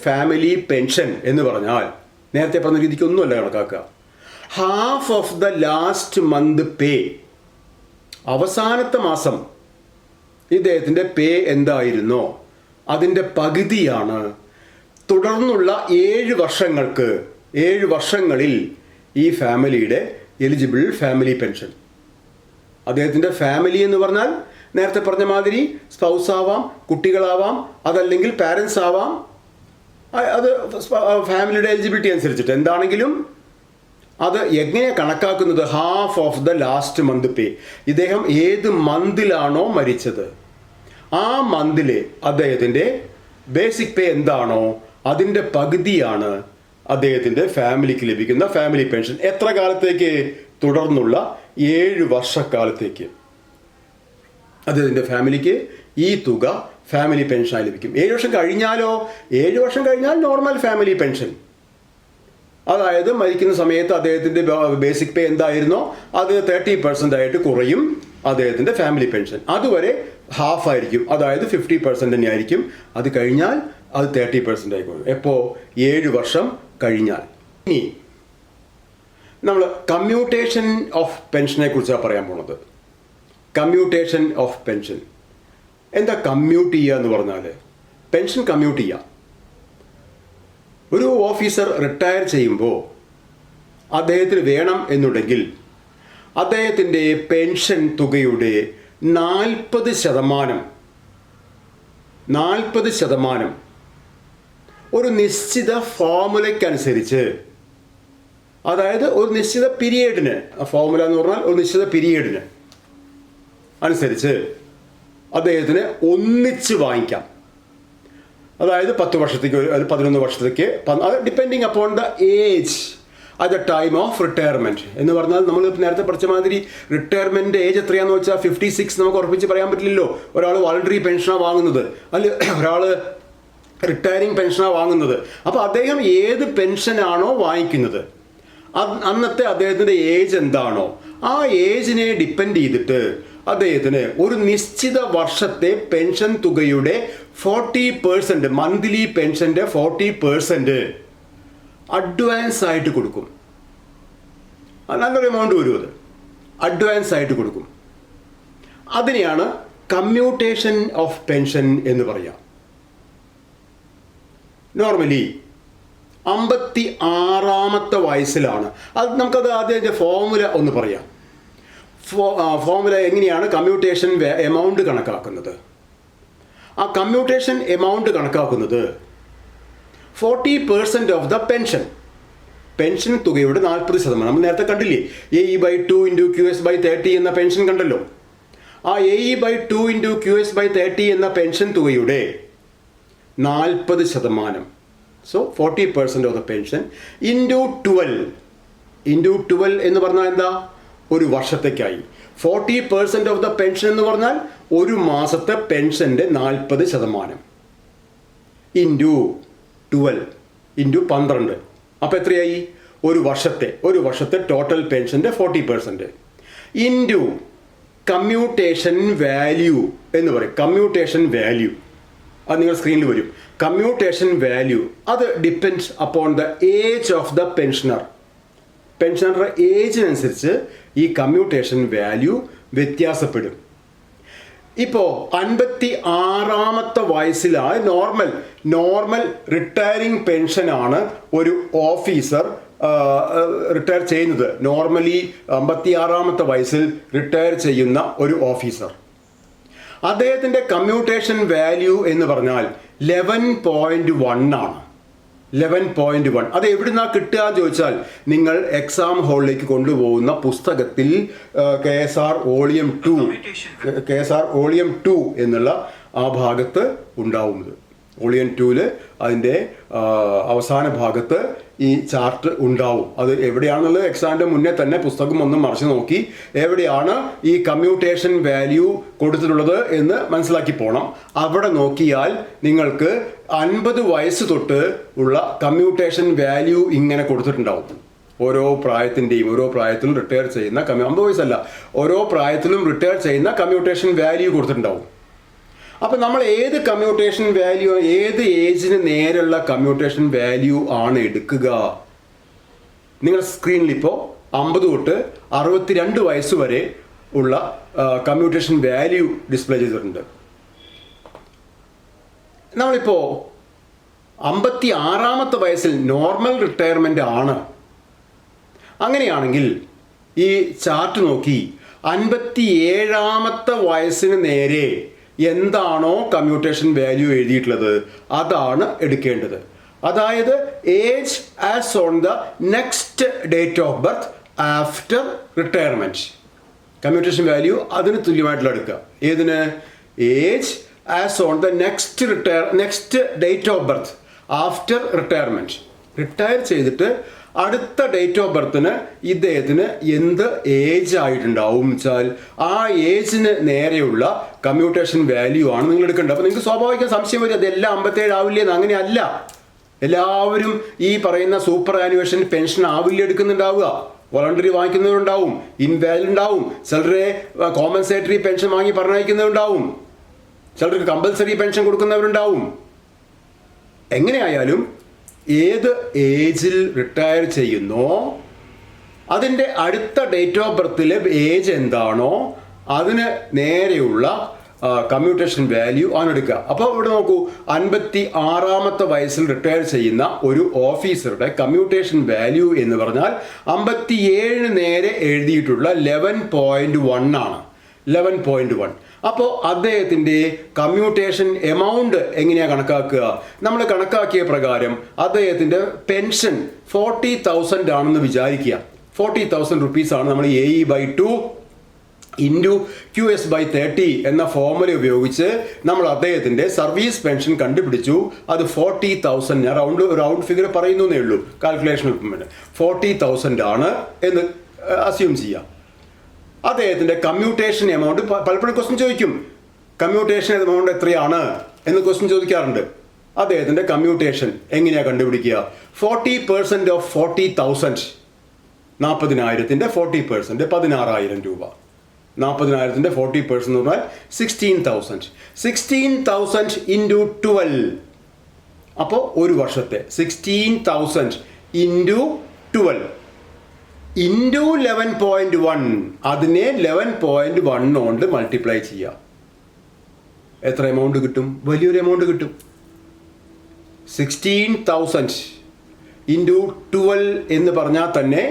ഫാമിലി പെൻഷൻ എന്ന് പറഞ്ഞാൽ നേരത്തെ പറഞ്ഞ രീതിക്കൊന്നുമല്ല കണക്കാക്കുക. Half of the last month pay, അവസാനത്തെ മാസം ഇദ്ദേഹത്തിൻ്റെ പേ എന്തായിരുന്നോ അതിൻ്റെ പകുതിയാണ് തുടർന്നുള്ള 7 വർഷങ്ങളിൽ ഈ ഫാമിലിയുടെ എലിജിബിൾ ഫാമിലി പെൻഷൻ. അദ്ദേഹത്തിൻ്റെ ഫാമിലി എന്ന് പറഞ്ഞാൽ നേരത്തെ പറഞ്ഞ മാതിരി സ്പൗസ് ആവാം, കുട്ടികളാവാം, അതല്ലെങ്കിൽ പാരൻസ് ആവാം. അത് ഫാമിലിയുടെ എലിജിബിലിറ്റി അനുസരിച്ചിട്ട് എന്താണെങ്കിലും അത് എങ്ങനെ കണക്കാക്കുന്നത്? Half of the last month pay. ഇദ്ദേഹം ഏത് മന്തിലാണോ മരിച്ചത് ആ മന്തിലെ അദ്ദേഹത്തിൻ്റെ ബേസിക് പേ എന്താണോ അതിൻ്റെ പകുതിയാണ് അദ്ദേഹത്തിൻ്റെ ഫാമിലിക്ക് ലഭിക്കുന്ന ഫാമിലി പെൻഷൻ. എത്ര കാലത്തേക്ക്? തുടർന്നുള്ള 7 വർഷക്കാലത്തേക്ക് അദ്ദേഹത്തിൻ്റെ ഫാമിലിക്ക് ഈ തുക ഫാമിലി പെൻഷനായി ലഭിക്കും. 7 വർഷം കഴിഞ്ഞാലോ? 7 വർഷം കഴിഞ്ഞാൽ നോർമൽ ഫാമിലി പെൻഷൻ, അതായത് മരിക്കുന്ന സമയത്ത് അദ്ദേഹത്തിൻ്റെ ബേസിക് പേ എന്തായിരുന്നോ അത് 30% ആയിട്ട് കുറയും അദ്ദേഹത്തിൻ്റെ ഫാമിലി പെൻഷൻ. അതുവരെ ഹാഫ് ആയിരിക്കും, അതായത് 50% തന്നെ ആയിരിക്കും. അത് കഴിഞ്ഞാൽ അത് 30% ആയിക്കോളും. എപ്പോൾ? 7 വർഷം കഴിഞ്ഞാൽ. ഇനി നമ്മൾ കമ്മ്യൂട്ടേഷൻ ഓഫ് പെൻഷനെ കുറിച്ചാണ് പറയാൻ പോണത്. കമ്മ്യൂട്ടേഷൻ ഓഫ് പെൻഷൻ എന്താ? കമ്മ്യൂട്ട് ചെയ്യുക എന്ന് പറഞ്ഞാൽ പെൻഷൻ കമ്മ്യൂട്ട് ചെയ്യുക. ഒരു ഓഫീസർ റിട്ടയർ ചെയ്യുമ്പോൾ അദ്ദേഹത്തിന് വേണം എന്നുണ്ടെങ്കിൽ അദ്ദേഹത്തിൻ്റെ പെൻഷൻ തുകയുടെ 40% ഒരു നിശ്ചിത ഫോർമുലയ്ക്കനുസരിച്ച്, അതായത് ഒരു നിശ്ചിത പീരിയഡിന്, ഫോർമുല എന്ന് പറഞ്ഞാൽ ഒരു നിശ്ചിത പീരിയഡിന് അനുസരിച്ച് അദ്ദേഹത്തിന് ഒന്നിച്ച് വാങ്ങിക്കാം. അതായത് 10 വർഷത്തേക്ക്, 11 വർഷത്തേക്ക്, അത് depending upon the age at the time of retirement. എന്ന് പറഞ്ഞാൽ നമ്മൾ നേരത്തെ പഠിച്ച മാതിരി റിട്ടയർമെൻറ്റ് ഏജ് എത്രയാണെന്ന് വെച്ചാൽ 56 നമുക്ക് ഉറപ്പിച്ച് പറയാൻ പറ്റില്ലല്ലോ. ഒരാൾ വോളണ്ടറി പെൻഷനാണ് വാങ്ങുന്നത്, അല്ല ഒരാൾ റിട്ടയറിംഗ് പെൻഷനാണ് വാങ്ങുന്നത്. അപ്പോൾ അദ്ദേഹം ഏത് പെൻഷനാണോ വാങ്ങിക്കുന്നത് അന്നത്തെ അദ്ദേഹത്തിൻ്റെ ഏജ് എന്താണോ ആ ഏജിനെ ഡിപ്പെൻഡ് ചെയ്തിട്ട് അദ്ദേഹത്തിന് ഒരു നിശ്ചിത വർഷത്തെ പെൻഷൻ തുകയുടെ 40%, മന്ത്ലി പെൻഷൻ്റെ 40% അഡ്വാൻസ് ആയിട്ട് കൊടുക്കും. നല്ലൊരു എമൗണ്ട് വരും, അത് അഡ്വാൻസ് ആയിട്ട് കൊടുക്കും. അതിനെയാണ് കമ്മ്യൂട്ടേഷൻ ഓഫ് പെൻഷൻ എന്ന് പറയാം. നോർമലി 56-ാമത്തെ വയസ്സിലാണ്. അത് നമുക്കത് ആദ്യം ഫോർമുല ഒന്ന് പറയാം. ഫോർമുല എങ്ങനെയാണ് കമ്മ്യൂട്ടേഷൻ എമൗണ്ട് കണക്കാക്കുന്നത്? ആ കമ്മ്യൂട്ടേഷൻ എമൗണ്ട് കണക്കാക്കുന്നത് 40% ഓഫ് ദ പെൻഷൻ തുകയുടെ 40%. നമ്മൾ നേരത്തെ കണ്ടില്ലേ, AE/2 × QS/30 എന്ന പെൻഷൻ കണ്ടല്ലോ. ആ AE/2 × QS/30 എന്ന പെൻഷൻ തുകയുടെ 40%, so 40% of the pension into 12 എന്ന് പറഞ്ഞാൽ എന്താ? ഒരു വർഷത്തേക്കായി. 40% ഓഫ് ദ പെൻഷൻ എന്ന് പറഞ്ഞാൽ ഒരു മാസത്തെ പെൻഷൻ്റെ 40% ഇൻറ്റു 12 ഇൻറ്റു 12. അപ്പോൾ എത്രയായി? ഒരു വർഷത്തെ ടോട്ടൽ പെൻഷൻ്റെ 40% ഇൻറ്റു കമ്മ്യൂട്ടേഷൻ വാല്യൂ എന്ന് പറയും. കമ്മ്യൂട്ടേഷൻ വാല്യൂ അത് നിങ്ങൾ സ്ക്രീനിൽ വരും. കമ്മ്യൂട്ടേഷൻ വാല്യൂ അത് depends upon the age of the പെൻഷനറുടെ ഏജിനനുസരിച്ച് ഈ കമ്മ്യൂട്ടേഷൻ വാല്യൂ വ്യത്യാസപ്പെടും. ഇപ്പോൾ 56-ാമത്തെ വയസ്സിലാണ് നോർമൽ റിട്ടയറിംഗ് പെൻഷനാണ് ഒരു ഓഫീസർ റിട്ടയർ ചെയ്യുന്നത്. നോർമലി 56-ാമത്തെ വയസ്സിൽ റിട്ടയർ ചെയ്യുന്ന ഒരു ഓഫീസർ, അദ്ദേഹത്തിൻ്റെ കമ്മ്യൂട്ടേഷൻ വാല്യൂ എന്ന് പറഞ്ഞാൽ 11.1 ആണ്. 11.1 അത് എവിടുന്നാണ് കിട്ടുക എന്ന് ചോദിച്ചാൽ നിങ്ങൾ എക്സാം ഹാളിലേക്ക് കൊണ്ടുപോകുന്ന പുസ്തകത്തിൽ KSR വോളിയം 2 എന്നുള്ള ആ ഭാഗത്ത് ഉണ്ടാവുന്നത്. വോളിയം 2-ൽ അതിൻ്റെ അവസാന ഭാഗത്ത് ഈ ചാർട്ട് ഉണ്ടാവും. അത് എവിടെയാണെന്നുള്ളത് എക്സാമിൻ്റെ മുന്നേ തന്നെ പുസ്തകം ഒന്ന് മറിച്ച് നോക്കി എവിടെയാണ് ഈ കമ്മ്യൂട്ടേഷൻ വാല്യൂ കൊടുത്തിട്ടുള്ളത് എന്ന് മനസ്സിലാക്കി പോകണം. അവിടെ നോക്കിയാൽ നിങ്ങൾക്ക് 50 വയസ്സ് തൊട്ട് ഉള്ള കമ്മ്യൂട്ടേഷൻ വാല്യൂ ഇങ്ങനെ കൊടുത്തിട്ടുണ്ടാവും. ഓരോ പ്രായത്തിലും റിട്ടയർ ചെയ്യുന്ന 50 വയസ്സല്ല, ഓരോ പ്രായത്തിലും റിട്ടയർ ചെയ്യുന്ന കമ്മ്യൂട്ടേഷൻ വാല്യൂ കൊടുത്തിട്ടുണ്ടാവും. അപ്പം നമ്മൾ ഏത് കമ്മ്യൂട്ടേഷൻ വാല്യൂ, ഏത് ഏജിന് നേരെയുള്ള കമ്മ്യൂട്ടേഷൻ വാല്യൂ ആണ് എടുക്കുക? നിങ്ങളുടെ സ്ക്രീനിൽ ഇപ്പോൾ 50 തൊട്ട് 62 വയസ്സ് വരെ ഉള്ള കമ്മ്യൂട്ടേഷൻ വാല്യൂ ഡിസ്പ്ലേ ചെയ്തിട്ടുണ്ട്. നമ്മളിപ്പോൾ 56-ാമത്തെ വയസ്സിൽ നോർമൽ റിട്ടയർമെൻ്റ് ആണ്. അങ്ങനെയാണെങ്കിൽ ഈ ചാർട്ട് നോക്കി 57-ാമത്തെ വയസ്സിന് നേരെ എന്താണോ കമ്മ്യൂട്ടേഷൻ വാല്യൂ എഴുതിയിട്ടുള്ളത് അതാണ് എടുക്കേണ്ടത്. അതായത് age as on the next date of birth after retirement. Commutation value അതിന് തുല്യമായിട്ടുള്ള എടുക്കുക. ഏതിന്? Age as on the next date of birth after retirement. Retire ചെയ്തിട്ട് അടുത്ത ഡേറ്റ് ഓഫ് ബർത്തിന് ഇദ്ദേഹത്തിന് എന്ത് ഏജ് ആയിട്ടുണ്ടാവും വെച്ചാൽ ആ ഏജിന് നേരെയുള്ള കമ്മ്യൂട്ടേഷൻ വാല്യൂ ആണ് നിങ്ങൾ എടുക്കേണ്ടത്. അപ്പോൾ നിങ്ങൾക്ക് സ്വാഭാവികം സംശയം വരും, അതെല്ലാം 57 ആവില്ലേന്ന്. അങ്ങനെയല്ല. എല്ലാവരും ഈ പറയുന്ന സൂപ്പർ ആനുവേഷൻ പെൻഷൻ ആവില്ല എടുക്കുന്നുണ്ടാവുക. വോളണ്ടറി വാങ്ങിക്കുന്നവരുണ്ടാവും, ഇൻവാലിഡ് ഉണ്ടാവും, ചിലരെ കോമ്പൻസേറ്ററി പെൻഷൻ വാങ്ങി പറഞ്ഞയക്കുന്നവരുണ്ടാവും, ചിലർക്ക് കമ്പൽസറി പെൻഷൻ കൊടുക്കുന്നവരുണ്ടാവും. എങ്ങനെയായാലും ഏത് ഏജിൽ റിട്ടയർ ചെയ്യുന്നോ അതിൻ്റെ അടുത്ത ഡേറ്റ് ഓഫ് ബർത്തിലെ ഏജ് എന്താണോ അതിന് നേരെയുള്ള കമ്മ്യൂട്ടേഷൻ വാല്യൂ ആണ് എടുക്കുക. അപ്പോൾ ഇവിടെ നോക്കൂ, 56-ാമത്തെ വയസ്സിൽ റിട്ടയർ ചെയ്യുന്ന ഒരു ഓഫീസറുടെ കമ്മ്യൂട്ടേഷൻ വാല്യൂ എന്ന് പറഞ്ഞാൽ 57 നേരെ എഴുതിയിട്ടുള്ള 11.1 ആണ്. 11.1. അപ്പോൾ അദ്ദേഹത്തിൻ്റെ കമ്മ്യൂട്ടേഷൻ എമൗണ്ട് എങ്ങനെയാണ് കണക്കാക്കുക? നമ്മൾ കണക്കാക്കിയ പ്രകാരം അദ്ദേഹത്തിൻ്റെ പെൻഷൻ 40,000 ആണെന്ന് വിചാരിക്കുക. 40,000 റുപ്പീസാണ്. നമ്മൾ AE/2 ഇൻറ്റു QS/30 എന്ന ഫോർമുല ഉപയോഗിച്ച് നമ്മൾ അദ്ദേഹത്തിൻ്റെ സർവീസ് പെൻഷൻ കണ്ടുപിടിച്ചു. അത് 40,000. ഞാൻ റൗണ്ട് ഫിഗർ പറയുന്നേ ഉള്ളൂ, കാൽക്കുലേഷൻ 40,000 ആണ് എന്ന് അസ്യൂം ചെയ്യാം. അദ്ദേഹത്തിൻ്റെ കമ്മ്യൂട്ടേഷൻ എമൗണ്ട് പലപ്പോഴും ക്വസ്റ്റ്യൻ ചോദിക്കും, കമ്മ്യൂട്ടേഷൻ എമൗണ്ട് എത്രയാണ് എന്ന് ക്വസ്റ്റ്യൻ ചോദിക്കാറുണ്ട്. അദ്ദേഹത്തിൻ്റെ കമ്മ്യൂട്ടേഷൻ എങ്ങനെയാണ് കണ്ടുപിടിക്കുക? 40% ഓഫ് 40,000, 40,000ൻ്റെ 40% 16,000 രൂപ. 40,000ൻ്റെ 40% എന്ന് പറഞ്ഞാൽ 16,000. 16,000 ഇൻറ്റു 12. അപ്പോൾ ഒരു വർഷത്തെ 16,000 ഇൻറ്റു 12 ഇൻറ്റു 11.1. അതിനെ 11.1 കൊണ്ട് മൾട്ടിപ്ലൈ ചെയ്യുക. എത്ര എമൗണ്ട് കിട്ടും? വലിയൊരു എമൗണ്ട് കിട്ടും. 16,000 ഇൻറ്റു 12 എന്ന് പറഞ്ഞാൽ തന്നെ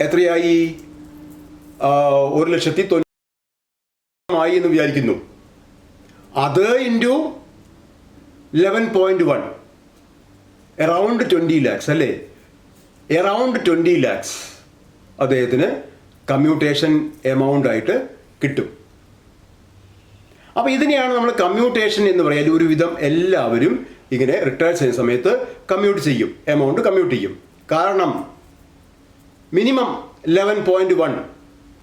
എത്രയായി? 1,90,000 എന്ന് വിചാരിക്കുന്നു. അത് ഇൻറ്റു 11.1 അറൗണ്ട് 20 lakhs അല്ലേ? അറൗണ്ട് 20 lakhs അദ്ദേഹത്തിന് കമ്മ്യൂട്ടേഷൻ എമൗണ്ട് ആയിട്ട് കിട്ടും. അപ്പോൾ ഇതിനെയാണ് നമ്മൾ കമ്മ്യൂട്ടേഷൻ എന്ന് പറയുന്നത്. ഒരുവിധം എല്ലാവരും ഇങ്ങനെ റിട്ടയർ ചെയ്യുന്ന സമയത്ത് കമ്മ്യൂട്ട് ചെയ്യും, എമൗണ്ട് കമ്മ്യൂട്ട് ചെയ്യും. കാരണം മിനിമം 11.1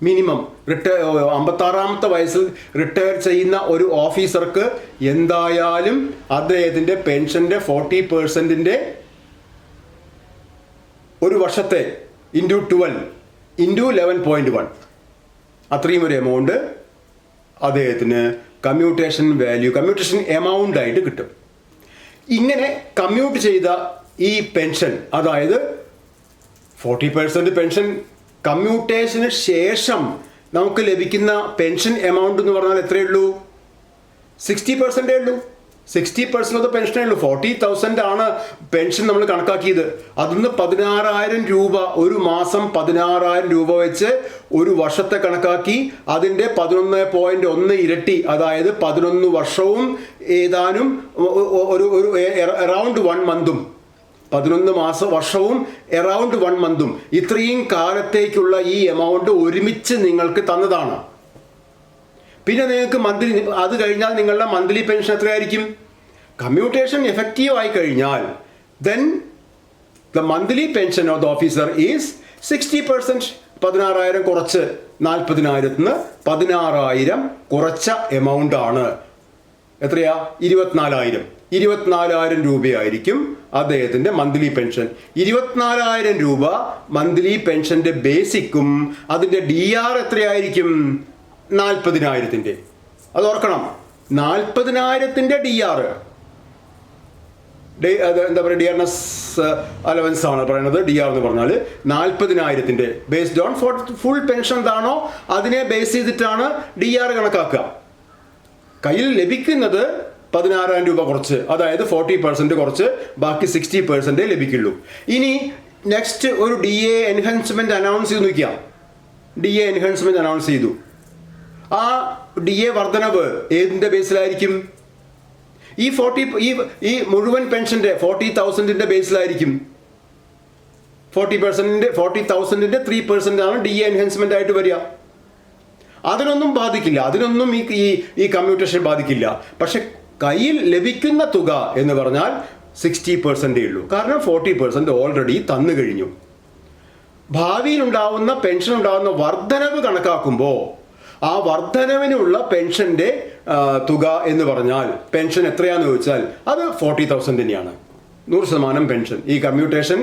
മിനിമം 56-ാമത്തെ വയസ്സിൽ റിട്ടയർ ചെയ്യുന്ന ഒരു ഓഫീസർക്ക് എന്തായാലും അദ്ദേഹത്തിൻ്റെ പെൻഷൻ്റെ 40%ൻ്റെ ഒരു വർഷത്തെ ഇൻറ്റു 12 ഇൻറ്റു 11.1 അത്രയും ഒരു എമൗണ്ട് അദ്ദേഹത്തിന് കമ്മ്യൂട്ടേഷൻ വാല്യൂ, കമ്മ്യൂട്ടേഷൻ എമൗണ്ട് ആയിട്ട് കിട്ടും. ഇങ്ങനെ കമ്മ്യൂട്ട് ചെയ്ത ഈ പെൻഷൻ, അതായത് 40% പെൻഷൻ കമ്മ്യൂട്ടേഷന് ശേഷം നമുക്ക് ലഭിക്കുന്ന പെൻഷൻ എമൗണ്ട് എന്ന് പറഞ്ഞാൽ എത്രയേ ഉള്ളൂ? 60% ഉള്ളൂ. 60% ഓഫ് പെൻഷനേ ഉള്ളൂ. 40,000 ആണ് പെൻഷൻ നമ്മൾ കണക്കാക്കിയത്. അതിന്ന് 16,000 രൂപ, ഒരു മാസം 16,000 രൂപ വെച്ച് ഒരു വർഷത്തെ കണക്കാക്കി അതിൻ്റെ 11.1 ഇരട്ടി, അതായത് 11 വർഷവും ഏതാനും ഒരു അറൗണ്ട് 1 മന്തും, 11 വർഷവും അറൗണ്ട് 1 മന്തും, ഇത്രയും കാലത്തേക്കുള്ള ഈ എമൗണ്ട് ഒരുമിച്ച് നിങ്ങൾക്ക് തന്നതാണ്. പിന്നെ നിങ്ങൾക്ക് മന്ത്ലി, അത് കഴിഞ്ഞാൽ നിങ്ങളുടെ മന്ത്ലി പെൻഷൻ എത്രയായിരിക്കും? കമ്മ്യൂട്ടേഷൻ എഫക്റ്റീവ് ആയി കഴിഞ്ഞാൽ then the monthly pension of the officer is 60%. 16,000 കുറച്ച് 40,000 16,000 കുറച്ച എമൗണ്ട് ആണ്. എത്രയാ? 24,000 രൂപയായിരിക്കും അദ്ദേഹത്തിൻ്റെ മന്ത്ലി പെൻഷൻ. 24,000 രൂപ മന്ത്ലി പെൻഷൻ്റെ ബേസിക്കും അതിൻ്റെ DR എത്രയായിരിക്കും? 40,000. അത് ഓർക്കണം. 40,000 DR, അത് എന്താ പറയുക, DRNS അലവൻസ് ആണ് പറയുന്നത്. DR എന്ന് പറഞ്ഞാൽ 40,000 ബേസ്ഡ് ഓൺ ഫുൾ പെൻഷൻ എന്താണോ അതിനെ ബേസ് ചെയ്തിട്ടാണ് DR കണക്കാക്കുക. കയ്യിൽ ലഭിക്കുന്നത് 16,000 രൂപ കുറച്ച്, അതായത് 40% കുറച്ച്, ബാക്കി 60% ലഭിക്കുള്ളൂ. ഇനി നെക്സ്റ്റ് ഒരു DA എൻഹാൻസ്മെന്റ് അനൗൺസ് ചെയ്ത് നോക്കിയാൽ, DA എൻഹാൻസ്മെന്റ് അനൗൺസ് ചെയ്തു. ആ DA വർധനവ് ഏതിൻ്റെ ബേസിലായിരിക്കും? ഈ മുഴുവൻ പെൻഷന്റെ 40,000 ബേസിലായിരിക്കും. 40,000 3% ആണ് DA എൻഹാൻസ്മെന്റ് ആയിട്ട് വരിക. അതിനൊന്നും ബാധിക്കില്ല, അതിനൊന്നും ഈ കമ്മ്യൂട്ടേഷൻ ബാധിക്കില്ല. പക്ഷെ കയ്യിൽ ലഭിക്കുന്ന തുക എന്ന് പറഞ്ഞാൽ 60% ഉള്ളൂ. കാരണം 40% ഓൾറെഡി തന്നു കഴിഞ്ഞു. ഭാവിയിൽ ഉണ്ടാവുന്ന പെൻഷൻ ഉണ്ടാവുന്ന വർധനവ് കണക്കാക്കുമ്പോൾ ആ വർധനവിനുള്ള പെൻഷന്റെ തുക എന്ന് പറഞ്ഞാൽ പെൻഷൻ എത്രയാണെന്ന് ചോദിച്ചാൽ അത് 40,000 തന്നെയാണ്. 100% പെൻഷൻ. ഈ കമ്മ്യൂട്ടേഷൻ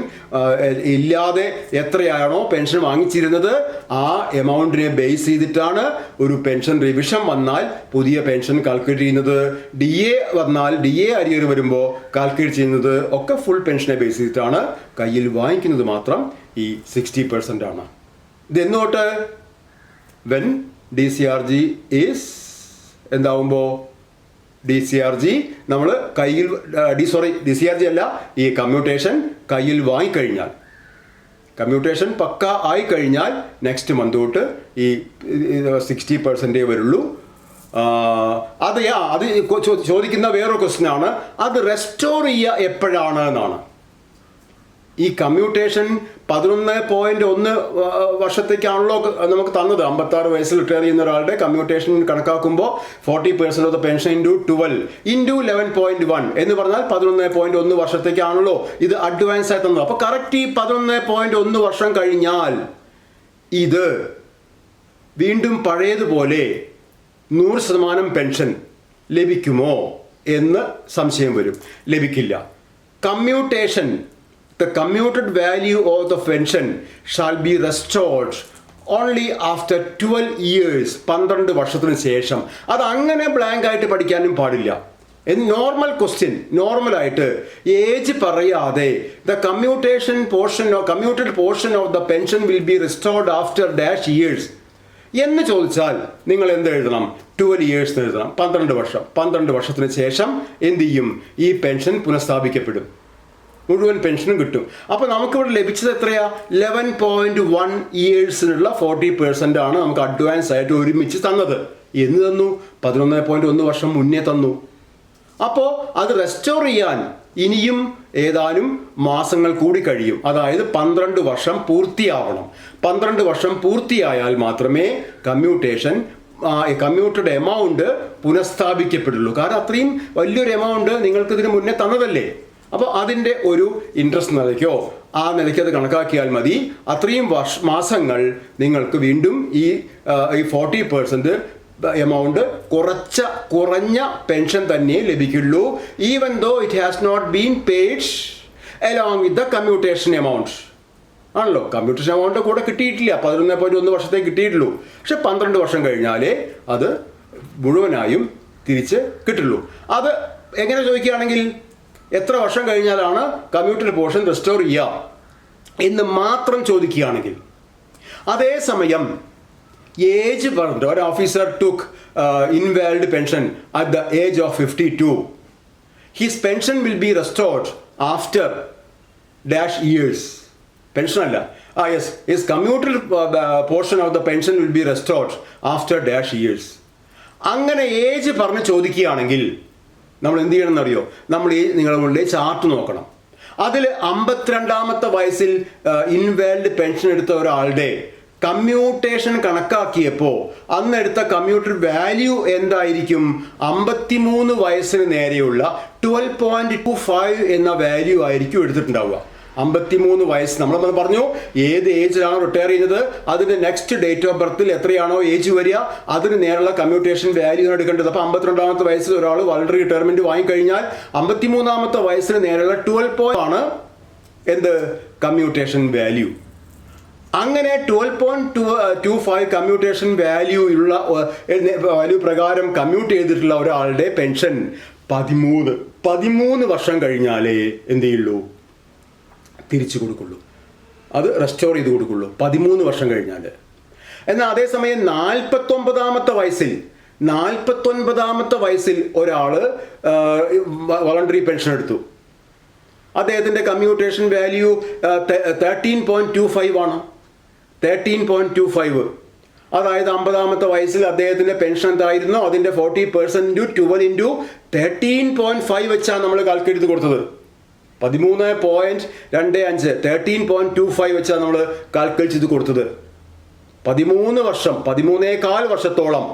ഇല്ലാതെ എത്രയാണോ പെൻഷൻ വാങ്ങിച്ചിരുന്നത് ആ എമൗണ്ടിനെ ബേസ് ചെയ്തിട്ടാണ് ഒരു പെൻഷൻ റിവിഷൻ വന്നാൽ പുതിയ പെൻഷൻ കാൽക്കുലേറ്റ് ചെയ്യുന്നത്. DA വന്നാൽ DA അരിയർ വരുമ്പോൾ കാൽക്കുലേറ്റ് ചെയ്യുന്നത് ഒക്കെ ഫുൾ പെൻഷനെ ബേസ് ചെയ്തിട്ടാണ്. കയ്യിൽ വാങ്ങിക്കുന്നത് മാത്രം ഈ 60% ആണ്. ഇതെന്നോട്ട് വെൻ DCRG ഈസ് എന്താവുമ്പോൾ DCRG നമ്മൾ കയ്യിൽ DCRG അല്ല, ഈ കമ്മ്യൂട്ടേഷൻ കയ്യിൽ വാങ്ങിക്കഴിഞ്ഞാൽ, കമ്മ്യൂട്ടേഷൻ പക്ക ആയി കഴിഞ്ഞാൽ നെക്സ്റ്റ് മന്ത് തൊട്ട് ഈ 60% വരുള്ളൂ. അത് ചോദിക്കുന്ന വേറൊരു ക്വസ്റ്റ്യൻ ആണ്, അത് റെസ്റ്റോർ ചെയ്യുക എപ്പോഴാണ് എന്നാണ്. ഈ കമ്മ്യൂട്ടേഷൻ 11.1 വർഷത്തേക്കാണല്ലോ നമുക്ക് തന്നത്. 56 വയസ്സിൽ റിട്ടയർ ചെയ്യുന്ന ഒരാളുടെ കമ്മ്യൂട്ടേഷൻ കണക്കാക്കുമ്പോൾ 40% of the pension into 12 into 11.1 എന്ന് പറഞ്ഞാൽ 11.1 വർഷത്തേക്കാണല്ലോ ഇത് അഡ്വാൻസ് ആയി തന്നത്. അപ്പോൾ കറക്റ്റ് ഈ 11.1 വർഷം കഴിഞ്ഞാൽ ഇത് വീണ്ടും പഴയതുപോലെ 100% പെൻഷൻ ലഭിക്കുമോ എന്ന് സംശയം വരും. ലഭിക്കില്ല. Commutation, the commuted value of the pension shall be restored only after 12 years, 12 വർഷത്തിന് ശേഷം. അത് അങ്ങനെ ബ്ലാങ്ക് ആയിട്ട് പഠിക്കാനും പാടില്ല. നോർമൽ ക്വസ്റ്റ്യൻ, നോർമലായിട്ട് ഏജ് പറയാതെ the commutation portion commuted portion of the pension will B restored after dash years എന്ന് ചോദിച്ചാൽ നിങ്ങൾ എന്ത് എഴുതണം? 12 ഇയേഴ്സ് എഴുതണം. 12 വർഷം. 12 വർഷത്തിന് ശേഷം എന്ത് ചെയ്യും? ഈ പെൻഷൻ പുനഃസ്ഥാപിക്കപ്പെടും, മുഴുവൻ പെൻഷനും കിട്ടും. അപ്പോൾ നമുക്കിവിടെ ലഭിച്ചത് എത്രയാ? 11.1 ഇയേഴ്സിനുള്ള 40% ആണ് നമുക്ക് അഡ്വാൻസ് ആയിട്ട് ഒരുമിച്ച് തന്നത്. എന്ന് തന്നു? 11.1 വർഷം മുന്നേ തന്നു. അപ്പോൾ അത് റെസ്റ്റോർ ചെയ്യാൻ ഇനിയും ഏതാനും മാസങ്ങൾ കൂടി കഴിയും. അതായത് 12 വർഷം പൂർത്തിയാവണം. 12 വർഷം പൂർത്തിയായാൽ മാത്രമേ കമ്മ്യൂട്ടഡ് എമൗണ്ട് പുനഃസ്ഥാപിക്കപ്പെടുള്ളൂ. കാരണം അത്രയും വലിയൊരു എമൗണ്ട് നിങ്ങൾക്ക് ഇതിന് മുന്നേ തന്നതല്ലേ. അപ്പോൾ അതിൻ്റെ ഒരു ഇൻട്രസ്റ്റ് നിലയ്ക്കോ ആ നിലയ്ക്ക് അത് കണക്കാക്കിയാൽ മതി. അത്രയും മാസങ്ങൾ നിങ്ങൾക്ക് വീണ്ടും ഈ 40% എമൗണ്ട് കുറഞ്ഞ പെൻഷൻ തന്നെ ലഭിക്കുള്ളൂ. Even though it has not been paid along with the commutation amount ആണല്ലോ. കമ്മ്യൂട്ടേഷൻ എമൗണ്ട് കൂടെ കിട്ടിയിട്ടില്ല, 11.1 വർഷത്തേക്ക് കിട്ടിയിട്ടുള്ളൂ. പക്ഷെ 12 വർഷം കഴിഞ്ഞാലേ അത് മുഴുവനായും തിരിച്ച് കിട്ടുള്ളൂ. അത് എങ്ങനെ ചോദിക്കുകയാണെങ്കിൽ എത്ര വർഷം കഴിഞ്ഞാലാണ് കമ്മ്യൂട്ടഡ് പോർഷൻ റെസ്റ്റോർ ചെയ്യുക എന്ന് മാത്രം ചോദിക്കുകയാണെങ്കിൽ, അതേസമയം ഏജ് പറഞ്ഞിട്ട് ഒരു officer took invalid pension at the age of 52, his pension will be restored after dash years. Pension അല്ല, yes, his commuted portion of the pension will be restored after dash years. അങ്ങനെ age പറഞ്ഞ് ചോദിക്കുകയാണെങ്കിൽ നമ്മൾ എന്ത് ചെയ്യണം എന്നറിയോ? നമ്മൾ നിങ്ങളുടെ ചാർട്ട് നോക്കണം. അതിൽ 52ാമത്തെ വയസ്സിൽ ഇൻവാലിഡ് പെൻഷൻ എടുത്ത ഒരാളുടെ കമ്മ്യൂട്ടേഷൻ കണക്കാക്കിയപ്പോൾ അന്നെടുത്ത കമ്മ്യൂട്ടഡ് വാല്യൂ എന്തായിരിക്കും? 53 വയസ്സിന് നേരെയുള്ള 12.25 എന്ന വാല്യൂ ആയിരിക്കും എടുത്തിട്ടുണ്ടാവുക. 53 വയസ്സ് നമ്മൾ പറഞ്ഞു, ഏത് ഏജിലാണോ റിട്ടയർ ചെയ്യുന്നത് അതിൻ്റെ നെക്സ്റ്റ് ഡേറ്റ് ഓഫ് ബർത്തിൽ എത്രയാണോ ഏജ് വരിക അതിന് നേരെയുള്ള കമ്മ്യൂട്ടേഷൻ വാല്യൂ ആണ് എടുക്കേണ്ടത്. അപ്പോൾ 52ാമത്തെ വയസ്സിൽ ഒരാൾ വളരെ റിട്ടയർമെൻറ്റ് വാങ്ങിക്കഴിഞ്ഞാൽ 53ാമത്തെ വയസ്സിന് നേരെയുള്ള 12 ആണ് എന്ത്? Commutation value. അങ്ങനെ 12.25 കമ്മ്യൂട്ടേഷൻ വാല്യൂ പ്രകാരം കമ്മ്യൂട്ട് ചെയ്തിട്ടുള്ള ഒരാളുടെ പെൻഷൻ 13 വർഷം കഴിഞ്ഞാലേ എന്ത് ചെയ്യുള്ളൂ, തിരിച്ചു കൊടുക്കുള്ളൂ, അത് റെസ്റ്റോർ ചെയ്ത് കൊടുക്കുള്ളൂ 13 വർഷം കഴിഞ്ഞാൽ. എന്നാൽ അതേസമയം 49 വയസ്സിൽ ഒരാൾ വോളണ്ടറി പെൻഷൻ എടുത്തു. അദ്ദേഹത്തിൻ്റെ കമ്മ്യൂട്ടേഷൻ വാല്യൂ 13.25 ആണ്. 13.25, അതായത് 50 വയസ്സിൽ അദ്ദേഹത്തിൻ്റെ പെൻഷൻ എന്തായിരുന്നു, അതിൻ്റെ 40% × 12 × 13.5 വെച്ചാണ് നമ്മൾ കാൽക്കുലേറ്റ് ചെയ്ത് കൊടുത്തത്. 13.25 13.25 വെച്ചാണ് നമ്മൾ കാൽക്കുലേറ്റ് ചെയ്ത് കൊടുത്തത്. 13.25 വർഷത്തോളം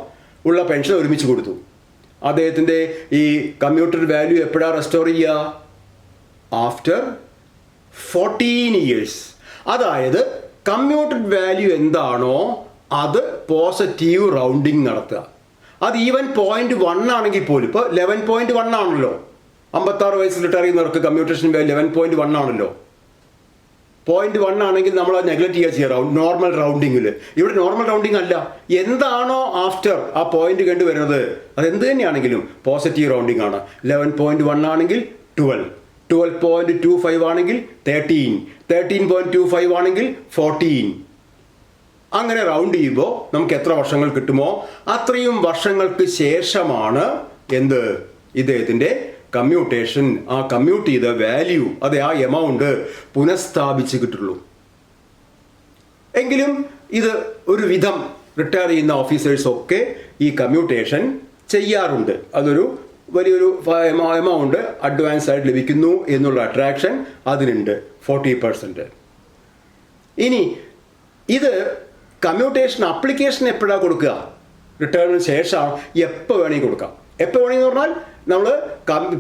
ഉള്ള പെൻഷൻ ഒരുമിച്ച് കൊടുത്തു. അദ്ദേഹത്തിൻ്റെ ഈ കമ്മ്യൂട്ടഡ് വാല്യൂ എപ്പോഴാണ് റെസ്റ്റോർ ചെയ്യുക? After 14 years. അതായത് കമ്മ്യൂട്ടഡ് വാല്യൂ എന്താണോ അത് പോസിറ്റീവ് റൗണ്ടിങ് നടത്തുക. അത് ഈവൻ 0.1 ആണെങ്കിൽ പോലും, ഇപ്പോൾ 11.1 ആണല്ലോ, 56 വയസ്സിൽ റിട്ടയർ ചെയ്യുന്നവർക്ക് കമ്മ്യൂട്ടേഷൻ വാല്യൂ 11.1 ആണല്ലോ. 0.1 ആണെങ്കിൽ നമ്മൾ അത് നെഗ്ലക്ട് ചെയ്യുക നോർമൽ റൗണ്ടിങ്ങിൽ. ഇവിടെ നോർമൽ റൗണ്ടിങ് അല്ല, എന്താണോ ആഫ്റ്റർ ആ പോയിന്റ് കണ്ടുവരുന്നത് അതെന്ത് തന്നെയാണെങ്കിലും പോസിറ്റീവ് റൗണ്ടിങ് ആണ്. 11.1 ആണെങ്കിൽ 12, 12.25 ആണെങ്കിൽ 13, 13.25 ആണെങ്കിൽ 14. അങ്ങനെ റൗണ്ട് ചെയ്യുമ്പോൾ നമുക്ക് എത്ര വർഷങ്ങൾ കിട്ടുമോ അത്രയും വർഷങ്ങൾക്ക് ശേഷമാണ് എന്ത്, ഇദ്ദേഹത്തിൻ്റെ കമ്മ്യൂട്ടേഷൻ, ആ കമ്മ്യൂട്ട് ചെയ്ത വാല്യൂ, അത് ആ എമൗണ്ട് പുനഃസ്ഥാപിച്ച് കിട്ടുള്ളൂ. എങ്കിലും ഇത് ഒരു വിധം റിട്ടയർ ചെയ്യുന്ന ഓഫീസേഴ്സൊക്കെ ഈ കമ്മ്യൂട്ടേഷൻ ചെയ്യാറുണ്ട്. അതൊരു വലിയൊരു എമൗണ്ട് അഡ്വാൻസ് ആയിട്ട് ലഭിക്കുന്നു എന്നുള്ള അട്രാക്ഷൻ അതിനുണ്ട്, 40%. ഇനി ഇത് കമ്മ്യൂട്ടേഷൻ അപ്ലിക്കേഷൻ എപ്പോഴാണ് കൊടുക്കുക? റിട്ടയറിന് ശേഷം എപ്പോൾ വേണമെങ്കിൽ കൊടുക്കാം. എപ്പോൾ വേണമെങ്കിൽ പറഞ്ഞാൽ നമ്മൾ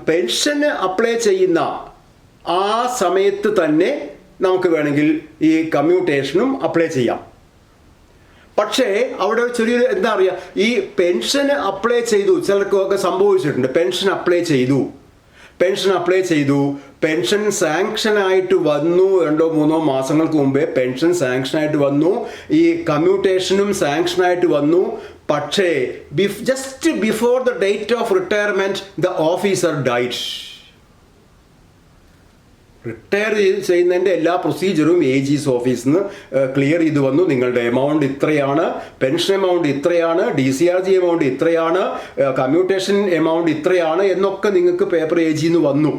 പെൻഷന് അപ്ലൈ ചെയ്യുന്ന ആ സമയത്ത് തന്നെ നമുക്ക് വേണമെങ്കിൽ ഈ കമ്മ്യൂട്ടേഷനും അപ്ലൈ ചെയ്യാം. പക്ഷേ അവിടെ ചെറിയൊരു എന്താ പറയുക, ഈ പെൻഷന് അപ്ലൈ ചെയ്തു, ചിലർക്കൊക്കെ സംഭവിച്ചിട്ടുണ്ട്. പെൻഷൻ അപ്ലൈ ചെയ്തു, പെൻഷൻ സാങ്ഷനായിട്ട് വന്നു, 2-3 മാസങ്ങൾക്ക് മുമ്പേ പെൻഷൻ സാങ്ഷനായിട്ട് വന്നു, ഈ കമ്മ്യൂട്ടേഷനും സാങ്ഷനായിട്ട് വന്നു. പക്ഷേ just before the date of retirement the officer died. Retire ചെയ്യുന്നതിൻ്റെ എല്ലാ പ്രൊസീജിയറും AG's ഓഫീസിൽ നിന്ന് ക്ലിയർ ചെയ്ത് വന്നു. നിങ്ങളുടെ എമൗണ്ട് ഇത്രയാണ്, പെൻഷൻ എമൗണ്ട് ഇത്രയാണ്, DCRG എമൗണ്ട് ഇത്രയാണ്, കമ്മ്യൂട്ടേഷൻ എമൗണ്ട് ഇത്രയാണ് എന്നൊക്കെ നിങ്ങൾക്ക് പേപ്പർ AGന്ന് വന്നു.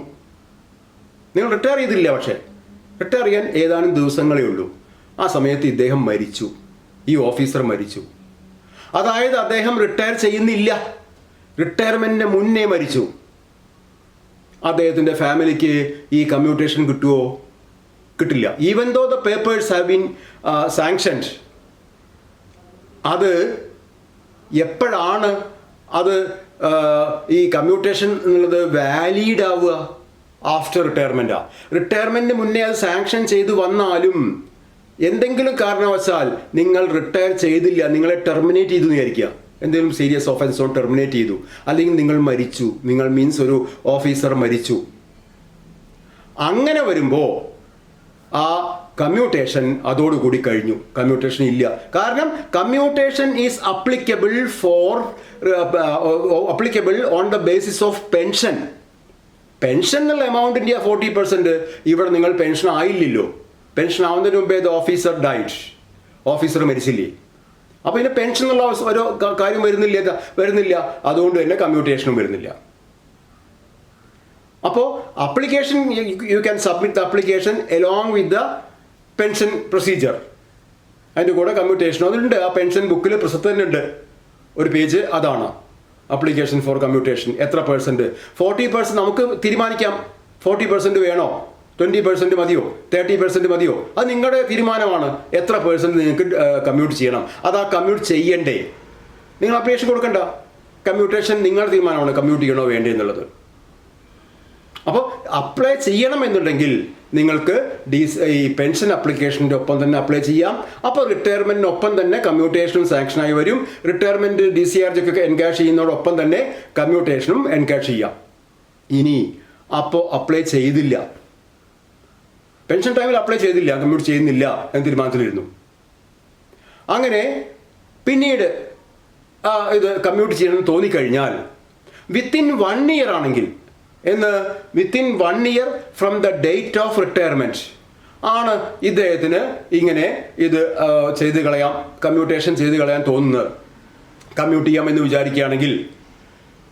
നിങ്ങൾ റിട്ടയർ ചെയ്തില്ല, പക്ഷേ റിട്ടയർ ചെയ്യാൻ ഏതാനും ദിവസങ്ങളേ ഉള്ളൂ. ആ സമയത്ത് ഇദ്ദേഹം മരിച്ചു, ഈ ഓഫീസർ മരിച്ചു. അതായത് അദ്ദേഹം റിട്ടയർ ചെയ്യുന്നില്ല, റിട്ടയർമെൻറ്റിന് മുന്നേ മരിച്ചു. അദ്ദേഹത്തിൻ്റെ ഫാമിലിക്ക് ഈ കമ്മ്യൂട്ടേഷൻ കിട്ടുമോ? കിട്ടില്ല. Even though the papers have been sanctioned. അത് എപ്പോഴാണ് അത് ഈ കമ്മ്യൂട്ടേഷൻ എന്നുള്ളത് വാലിഡ് ആവുക? ആഫ്റ്റർ റിട്ടയർമെൻറ്റാണ്. റിട്ടയർമെൻറ്റിന് മുന്നേ അത് സാങ്ഷൻ ചെയ്തു വന്നാലും എന്തെങ്കിലും കാരണവശാൽ നിങ്ങൾ റിട്ടയർ ചെയ്തില്ല, നിങ്ങളെ ടെർമിനേറ്റ് ചെയ്തു വിചാരിക്കുക, എന്തെങ്കിലും സീരിയസ് ഓഫൻസോ ടെർമിനേറ്റ് ചെയ്തു, അല്ലെങ്കിൽ നിങ്ങൾ മരിച്ചു, നിങ്ങൾ മീൻസ് ഒരു ഓഫീസർ മരിച്ചു. അങ്ങനെ വരുമ്പോൾ ആ കമ്മ്യൂട്ടേഷൻ അതോടുകൂടി കഴിഞ്ഞു, കമ്മ്യൂട്ടേഷൻ ഇല്ല. കാരണം commutation is applicable on the basis of pension. Pension എന്നുള്ള എമൗണ്ടിൻ്റെ 40% ഇവിടെ നിങ്ങൾ പെൻഷൻ ആയില്ലല്ലോ. പെൻഷൻ ആവുന്നതിന് മുമ്പേ ദ ഓഫീസർ ഡൈഡ്, ഓഫീസർ മരിച്ചില്ലേ. അപ്പോൾ ഇതിന് പെൻഷൻ എന്നുള്ള ഓരോ കാര്യം വരുന്നില്ല, അതുകൊണ്ട് തന്നെ കമ്മ്യൂട്ടേഷനും വരുന്നില്ല. അപ്പോൾ application you can submit the application along with the pension procedure. അതിൻ്റെ കൂടെ കമ്മ്യൂട്ടേഷനും അതിലുണ്ട്. ആ പെൻഷൻ ബുക്കിൽ പ്രസക്തന്നുണ്ട് ഒരു പേജ്, അതാണ് അപ്ലിക്കേഷൻ ഫോർ കമ്മ്യൂട്ടേഷൻ. എത്ര %? 40% നമുക്ക് തീരുമാനിക്കാം. 40% വേണോ, 20% മതിയോ, 30% മതിയോ, അത് നിങ്ങളുടെ തീരുമാനമാണ്. എത്ര % നിങ്ങൾക്ക് കമ്മ്യൂട്ട് ചെയ്യണം, അത് ആ കമ്മ്യൂട്ട് ചെയ്യണ്ടേ. നിങ്ങൾ അപ്ലിക്കേഷൻ കൊടുക്കണ്ട, കമ്മ്യൂട്ടേഷൻ നിങ്ങളുടെ തീരുമാനമാണ് കമ്മ്യൂട്ട് ചെയ്യണോ വേണ്ടേ എന്നുള്ളത്. അപ്പോൾ അപ്ലൈ ചെയ്യണമെന്നുണ്ടെങ്കിൽ നിങ്ങൾക്ക് ഈ പെൻഷൻ അപ്ലിക്കേഷൻ്റെ ഒപ്പം തന്നെ അപ്ലൈ ചെയ്യാം. അപ്പോൾ റിട്ടയർമെൻറ്റിനൊപ്പം തന്നെ കമ്മ്യൂട്ടേഷനും സാങ്ഷനായി വരും. റിട്ടയർമെൻറ്റ് DCRG ഒക്കെ എൻകാഷ് ചെയ്യുന്നതോടൊപ്പം തന്നെ കമ്മ്യൂട്ടേഷനും എൻകാഷ് ചെയ്യാം. ഇനി അപ്പോൾ അപ്ലൈ ചെയ്തില്ല, പെൻഷൻ ടൈമിൽ അപ്ലൈ ചെയ്തില്ല, കമ്മ്യൂട്ട് ചെയ്യുന്നില്ല എന്ന തീരുമാനത്തിലിരുന്നു, അങ്ങനെ പിന്നീട് ഇത് കമ്മ്യൂട്ട് ചെയ്യണമെന്ന് തോന്നിക്കഴിഞ്ഞാൽ വിത്തിൻ 1 ഇയർ ആണെങ്കിൽ within 1 year from the date of retirement ആണ് ഇദ്ദേഹത്തിന് ഇങ്ങനെ ഇത് ചെയ്ത് കളയാം, കമ്മ്യൂട്ടേഷൻ ചെയ്ത് കളയാൻ തോന്നുന്നത്. കമ്മ്യൂട്ട് ചെയ്യാമെന്ന് വിചാരിക്കുകയാണെങ്കിൽ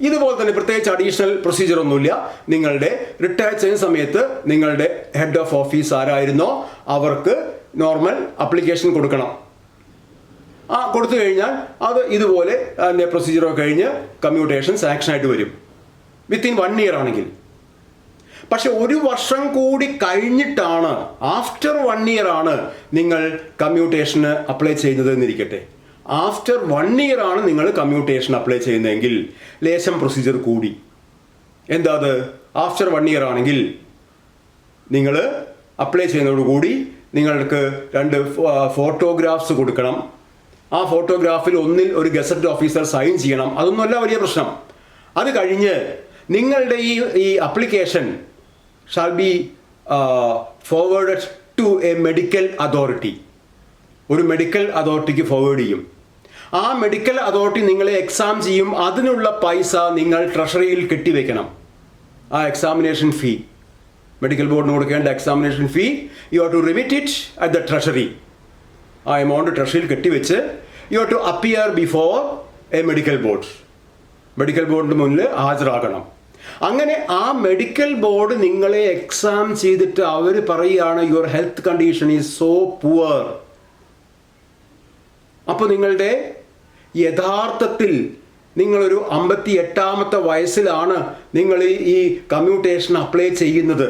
ഇതുപോലെ തന്നെ പ്രത്യേകിച്ച് അഡീഷണൽ പ്രൊസീജിയർ ഒന്നുമില്ല. നിങ്ങളുടെ റിട്ടയർ ചെയ്യുന്ന സമയത്ത് നിങ്ങളുടെ ഹെഡ് ഓഫ് ഓഫീസ് ആരായിരുന്നോ അവർക്ക് നോർമൽ അപ്ലിക്കേഷൻ കൊടുക്കണം. കൊടുത്തു കഴിഞ്ഞാൽ അത് ഇതുപോലെ അതിൻ്റെ പ്രൊസീജിയറൊക്കെ കഴിഞ്ഞ് കമ്മ്യൂട്ടേഷൻ സാങ്ഷനായിട്ട് വരും വിത്തിൻ 1 ഇയർ ആണെങ്കിൽ. പക്ഷെ 1 വർഷം കൂടി കഴിഞ്ഞിട്ടാണ്, ആഫ്റ്റർ 1 ഇയർ ആണ് നിങ്ങൾ കമ്മ്യൂട്ടേഷന് അപ്ലൈ ചെയ്യുന്നത് എന്നിരിക്കട്ടെ. ആഫ്റ്റർ 1 ഇയർ ആണ് നിങ്ങൾ കമ്മ്യൂട്ടേഷൻ അപ്ലൈ ചെയ്യുന്നതെങ്കിൽ ലേശം പ്രൊസീജിയർ കൂടി. എന്താ അത്? ആഫ്റ്റർ 1 ഇയർ ആണെങ്കിൽ നിങ്ങൾ അപ്ലൈ ചെയ്യുന്നതോടുകൂടി നിങ്ങൾക്ക് 2 ഫോട്ടോഗ്രാഫ്സ് കൊടുക്കണം. ആ ഫോട്ടോഗ്രാഫിൽ ഒന്നിൽ ഒരു ഗസറ്റ് ഓഫീസർ സൈൻ ചെയ്യണം. അതൊന്നുമല്ല വലിയ പ്രശ്നം. അത് കഴിഞ്ഞ് നിങ്ങളുടെ ഈ application shall be forwarded to a medical authority. ഒരു മെഡിക്കൽ അതോറിറ്റിക്ക് ഫോർവേഡ് ചെയ്യും. ആ മെഡിക്കൽ അതോറിറ്റി നിങ്ങളെ എക്സാം ചെയ്യും. അതിനുള്ള പൈസ നിങ്ങൾ ട്രഷറിയിൽ കെട്ടിവെക്കണം. ആ എക്സാമിനേഷൻ ഫീ, മെഡിക്കൽ ബോർഡിന് കൊടുക്കേണ്ട examination fee, you have to remit it at the treasury. ആ എമൗണ്ട് ട്രഷറിയിൽ കെട്ടിവെച്ച് you have to appear before a medical board. Medical ബോർഡിന് മുന്നിൽ ഹാജരാകണം. അങ്ങനെ ആ മെഡിക്കൽ ബോർഡ് നിങ്ങളെ എക്സാം ചെയ്തിട്ട് അവർ പറയുകയാണ് your health condition is so poor. അപ്പോൾ നിങ്ങളുടെ യഥാർത്ഥത്തിൽ നിങ്ങളൊരു 58-ാമത്തെ വയസ്സിലാണ് നിങ്ങൾ ഈ കമ്മ്യൂട്ടേഷൻ അപ്ലൈ ചെയ്യുന്നത്.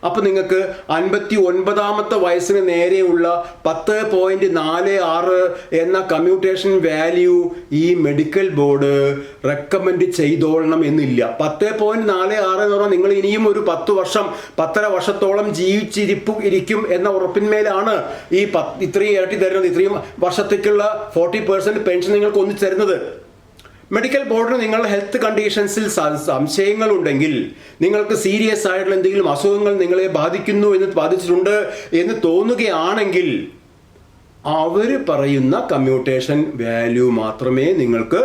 അപ്പോൾ നിങ്ങൾക്ക് 59-ാമത്തെ വയസ്സിന് നേരെയുള്ള 10.46 എന്ന കമ്മ്യൂട്ടേഷൻ വാല്യൂ ഈ മെഡിക്കൽ ബോർഡ് റെക്കമെൻഡ് ചെയ്തോളണം എന്നില്ല. 10.46 എന്ന് പറഞ്ഞാൽ നിങ്ങൾ ഇനിയും ഒരു 10 വർഷം 10.5 വർഷത്തോളം ഇരിക്കും എന്ന ഉറപ്പിന്മേലാണ് ഈ ഇത്രയും ഇരട്ടി തരുന്നത്. ഇത്രയും വർഷത്തേക്കുള്ള 40% പെൻഷൻ നിങ്ങൾക്ക് ഒന്നിച്ച് തരുന്നത്. മെഡിക്കൽ ബോർഡിന് നിങ്ങളുടെ ഹെൽത്ത് കണ്ടീഷൻസിൽ സംശയങ്ങളുണ്ടെങ്കിൽ, നിങ്ങൾക്ക് സീരിയസ് ആയിട്ടുള്ള എന്തെങ്കിലും അസുഖങ്ങൾ നിങ്ങളെ ബാധിച്ചിട്ടുണ്ട് എന്ന് തോന്നുകയാണെങ്കിൽ അവർ പറയുന്ന കമ്മ്യൂട്ടേഷൻ വാല്യൂ മാത്രമേ നിങ്ങൾക്ക്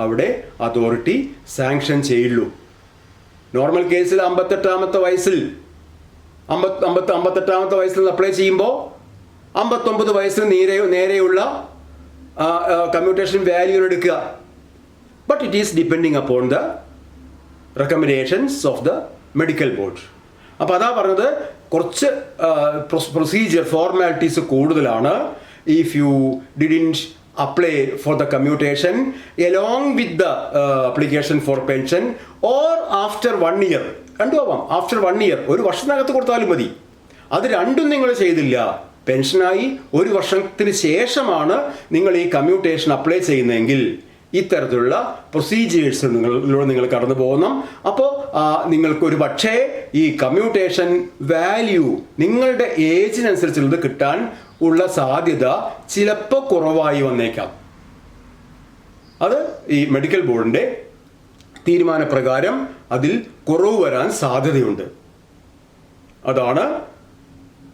അവിടെ അതോറിറ്റി സാങ്ഷൻ ചെയ്യുള്ളൂ. നോർമൽ കേസിൽ 58-ാമത്തെ വയസ്സിൽ 58-ാമത്തെ വയസ്സിൽ അപ്ലൈ ചെയ്യുമ്പോൾ 59 വയസ്സിന് നേരെയുള്ള കമ്മ്യൂട്ടേഷൻ വാല്യൂ എടുക്കുക. But it is depending upon the recommendations of the medical board. അപ്പോൾ അതാ പറഞ്ഞത്, കുറച്ച് പ്രൊസീജിയർ ഫോർമാലിറ്റീസ് കൂടുതലാണ്. If you didn't apply for the commutation along with the application four pension or after 1 year, രണ്ടും ആവാം. After 1 year, 1 വർഷത്തിനകത്ത് കൊടുത്താലും മതി. അത് രണ്ടും നിങ്ങൾ ചെയ്തില്ല, പെൻഷനായി 1 വർഷത്തിന് ശേഷമാണ് നിങ്ങൾ ഈ കമ്മ്യൂട്ടേഷൻ അപ്ലൈ ചെയ്യുന്നതെങ്കിൽ ഇത്തരത്തിലുള്ള പ്രൊസീജിയേഴ്സിലൂടെ നിങ്ങൾ കടന്നു പോകണം. അപ്പോൾ നിങ്ങൾക്കൊരു പക്ഷേ ഈ കമ്മ്യൂട്ടേഷൻ വാല്യൂ നിങ്ങളുടെ ഏജിനനുസരിച്ചുള്ളത് കിട്ടാൻ ഉള്ള സാധ്യത ചിലപ്പോൾ കുറവായി വന്നേക്കാം. അത് ഈ മെഡിക്കൽ ബോർഡിൻ്റെ തീരുമാനപ്രകാരം അതിൽ കുറവ് വരാൻ സാധ്യതയുണ്ട്. അതാണ്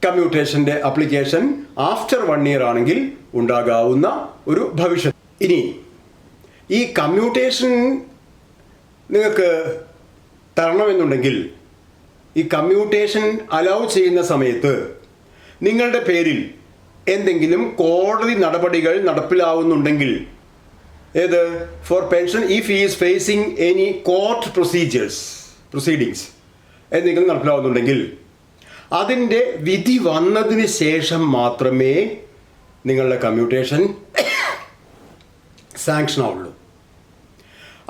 കമ്മ്യൂട്ടേഷൻ്റെ അപ്ലിക്കേഷൻ ആഫ്റ്റർ 1 ഇയർ ആണെങ്കിൽ ഉണ്ടാകാവുന്ന ഒരു ഭവിഷ്യത്ത്. ഇനി ഈ കമ്മ്യൂട്ടേഷൻ നിങ്ങൾക്ക് തരണമെന്നുണ്ടെങ്കിൽ, ഈ കമ്മ്യൂട്ടേഷൻ അലൗ ചെയ്യുന്ന സമയത്ത് നിങ്ങളുടെ പേരിൽ എന്തെങ്കിലും കോടതി നടപടികൾ നടപ്പിലാവുന്നുണ്ടെങ്കിൽ, ഏത് for pension if he is facing any court proceedings എന്തെങ്കിലും നടപ്പിലാവുന്നുണ്ടെങ്കിൽ അതിൻ്റെ വിധി വന്നതിന് ശേഷം മാത്രമേ നിങ്ങളുടെ കമ്മ്യൂട്ടേഷൻ സാങ്ഷൻ ആവുള്ളൂ.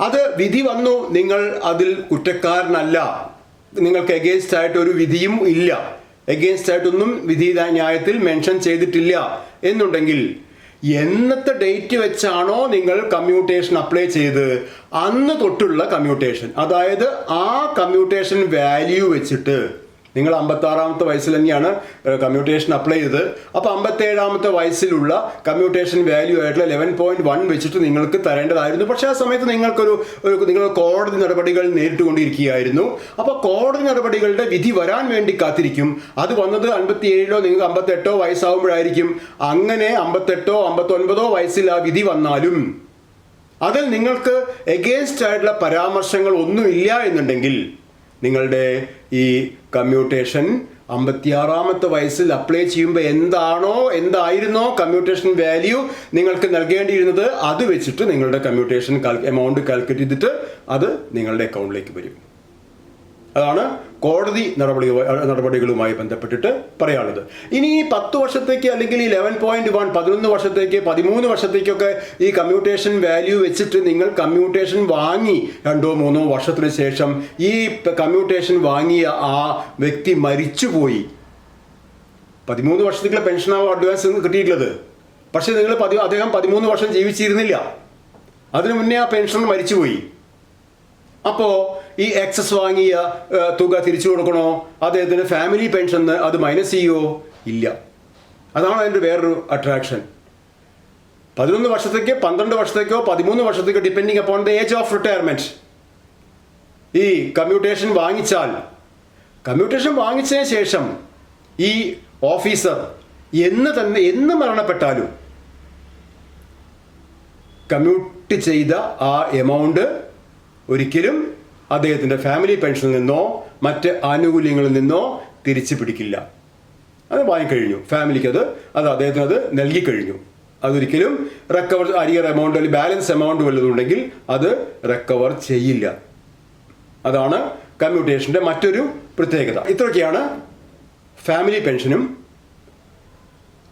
അത് വിധി വന്നു, നിങ്ങൾ അതിൽ കുറ്റക്കാരനല്ല, നിങ്ങൾക്ക് എഗെയിൻസ്റ്റ് ആയിട്ട് ഒരു വിധിയും ഇല്ല, എഗെയിൻസ്റ്റ് ആയിട്ടൊന്നും വിധി ന്യായത്തിൽ മെൻഷൻ ചെയ്തിട്ടില്ല എന്നുണ്ടെങ്കിൽ, എന്നത്തെ ഡേറ്റ് വെച്ചാണോ നിങ്ങൾ കമ്മ്യൂട്ടേഷൻ അപ്ലൈ ചെയ്ത് അന്ന് തൊട്ടുള്ള കമ്മ്യൂട്ടേഷൻ, അതായത് ആ കമ്മ്യൂട്ടേഷൻ വാല്യൂ വെച്ചിട്ട് നിങ്ങൾ 56-ാമത്തെ വയസ്സിൽ തന്നെയാണ് കമ്മ്യൂട്ടേഷൻ അപ്ലൈ ചെയ്തത്. അപ്പോൾ 57-ാമത്തെ വയസ്സിലുള്ള കമ്മ്യൂട്ടേഷൻ വാല്യൂ ആയിട്ടുള്ള 11.1 വെച്ചിട്ട് നിങ്ങൾക്ക് തരേണ്ടതായിരുന്നു. പക്ഷേ ആ സമയത്ത് നിങ്ങൾ കോടതി നടപടികൾ നേരിട്ടുകൊണ്ടിരിക്കുകയായിരുന്നു. അപ്പോൾ കോടതി നടപടികളുടെ വിധി വരാൻ വേണ്ടി കാത്തിരിക്കും. അത് വന്നത് 57-ലോ നിങ്ങൾക്ക് 58-ഓ വയസ്സാവുമ്പോഴായിരിക്കും. അങ്ങനെ 58-ഓ 59-ഓ വയസ്സിൽ ആ വിധി വന്നാലും അതിൽ നിങ്ങൾക്ക് എഗെയിൻസ്റ്റ് ആയിട്ടുള്ള പരാമർശങ്ങൾ ഒന്നുമില്ല എന്നുണ്ടെങ്കിൽ നിങ്ങളുടെ ഈ കമ്മ്യൂട്ടേഷൻ 56-ാമത്തെ വയസ്സിൽ അപ്ലൈ ചെയ്യുമ്പോൾ എന്തായിരുന്നോ കമ്മ്യൂട്ടേഷൻ വാല്യൂ നിങ്ങൾക്ക് നൽകേണ്ടിയിരുന്നത്, അത് വെച്ചിട്ട് നിങ്ങളുടെ കമ്മ്യൂട്ടേഷൻ എമൗണ്ട് കാൽക്കുലേറ്റ് ചെയ്തിട്ട് അത് നിങ്ങളുടെ അക്കൗണ്ടിലേക്ക് വരും. അതാണ് കോടതി നടപടികളുമായി ബന്ധപ്പെട്ടിട്ട് പറയാനുള്ളത്. ഇനി ഈ 10 വർഷത്തേക്ക് അല്ലെങ്കിൽ ഈ 11.1 11 വർഷത്തേക്ക് 13 വർഷത്തേക്കൊക്കെ ഈ കമ്മ്യൂട്ടേഷൻ വാല്യൂ വെച്ചിട്ട് നിങ്ങൾ കമ്മ്യൂട്ടേഷൻ വാങ്ങി 2-3 വർഷത്തിന് ശേഷം ഈ കമ്മ്യൂട്ടേഷൻ വാങ്ങിയ ആ വ്യക്തി മരിച്ചുപോയി. 13 വർഷത്തേക്കുള്ള പെൻഷനാവും അഡ്വാൻസ് കിട്ടിയിട്ടുള്ളത്. പക്ഷേ അദ്ദേഹം 13 വർഷം ജീവിച്ചിരുന്നില്ല. അതിനു മുന്നേ ആ പെൻഷൻ മരിച്ചുപോയി. അപ്പോൾ ഈ എക്സസ് വാങ്ങിയ തുക തിരിച്ചു കൊടുക്കണോ, അദ്ദേഹത്തിന് ഫാമിലി പെൻഷൻ അത് മൈനസ് ചെയ്യുമോ? ഇല്ല. അതാണ് അതിൻ്റെ വേറൊരു അട്രാക്ഷൻ. 11 വർഷത്തേക്ക് 12 വർഷത്തേക്കോ 13 വർഷത്തേക്കോ depending upon the age of retirement ഈ കമ്മ്യൂട്ടേഷൻ വാങ്ങിച്ചതിന് ശേഷം ഈ ഓഫീസർ എന്ന് മരണപ്പെട്ടാലും കമ്മ്യൂട്ട് ചെയ്ത ആ എമൗണ്ട് ഒരിക്കലും അദ്ദേഹത്തിൻ്റെ ഫാമിലി പെൻഷനിൽ നിന്നോ മറ്റ് ആനുകൂല്യങ്ങളിൽ നിന്നോ തിരിച്ചു പിടിക്കില്ല. അത് വാങ്ങിക്കഴിഞ്ഞു, ഫാമിലിക്ക് അത് അദ്ദേഹത്തിന് അത് നൽകിക്കഴിഞ്ഞു. അതൊരിക്കലും റിക്കവർ അരിയർ എമൗണ്ട് അല്ലെങ്കിൽ ബാലൻസ് എമൗണ്ട് വല്ലതുണ്ടെങ്കിൽ അത് റിക്കവർ ചെയ്യില്ല. അതാണ് കമ്മ്യൂട്ടേഷൻ്റെ മറ്റൊരു പ്രത്യേകത. ഇത്രയൊക്കെയാണ് ഫാമിലി പെൻഷനും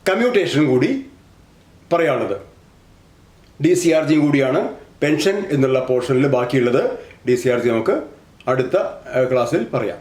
കമ്മ്യൂട്ടേഷനും കൂടി പറയാനുള്ളത്. DCRG കൂടിയാണ് പെൻഷൻ എന്നുള്ള പോർഷനിൽ ബാക്കിയുള്ളത്. DCRG നമുക്ക് അടുത്ത ക്ലാസ്സിൽ പറയാം.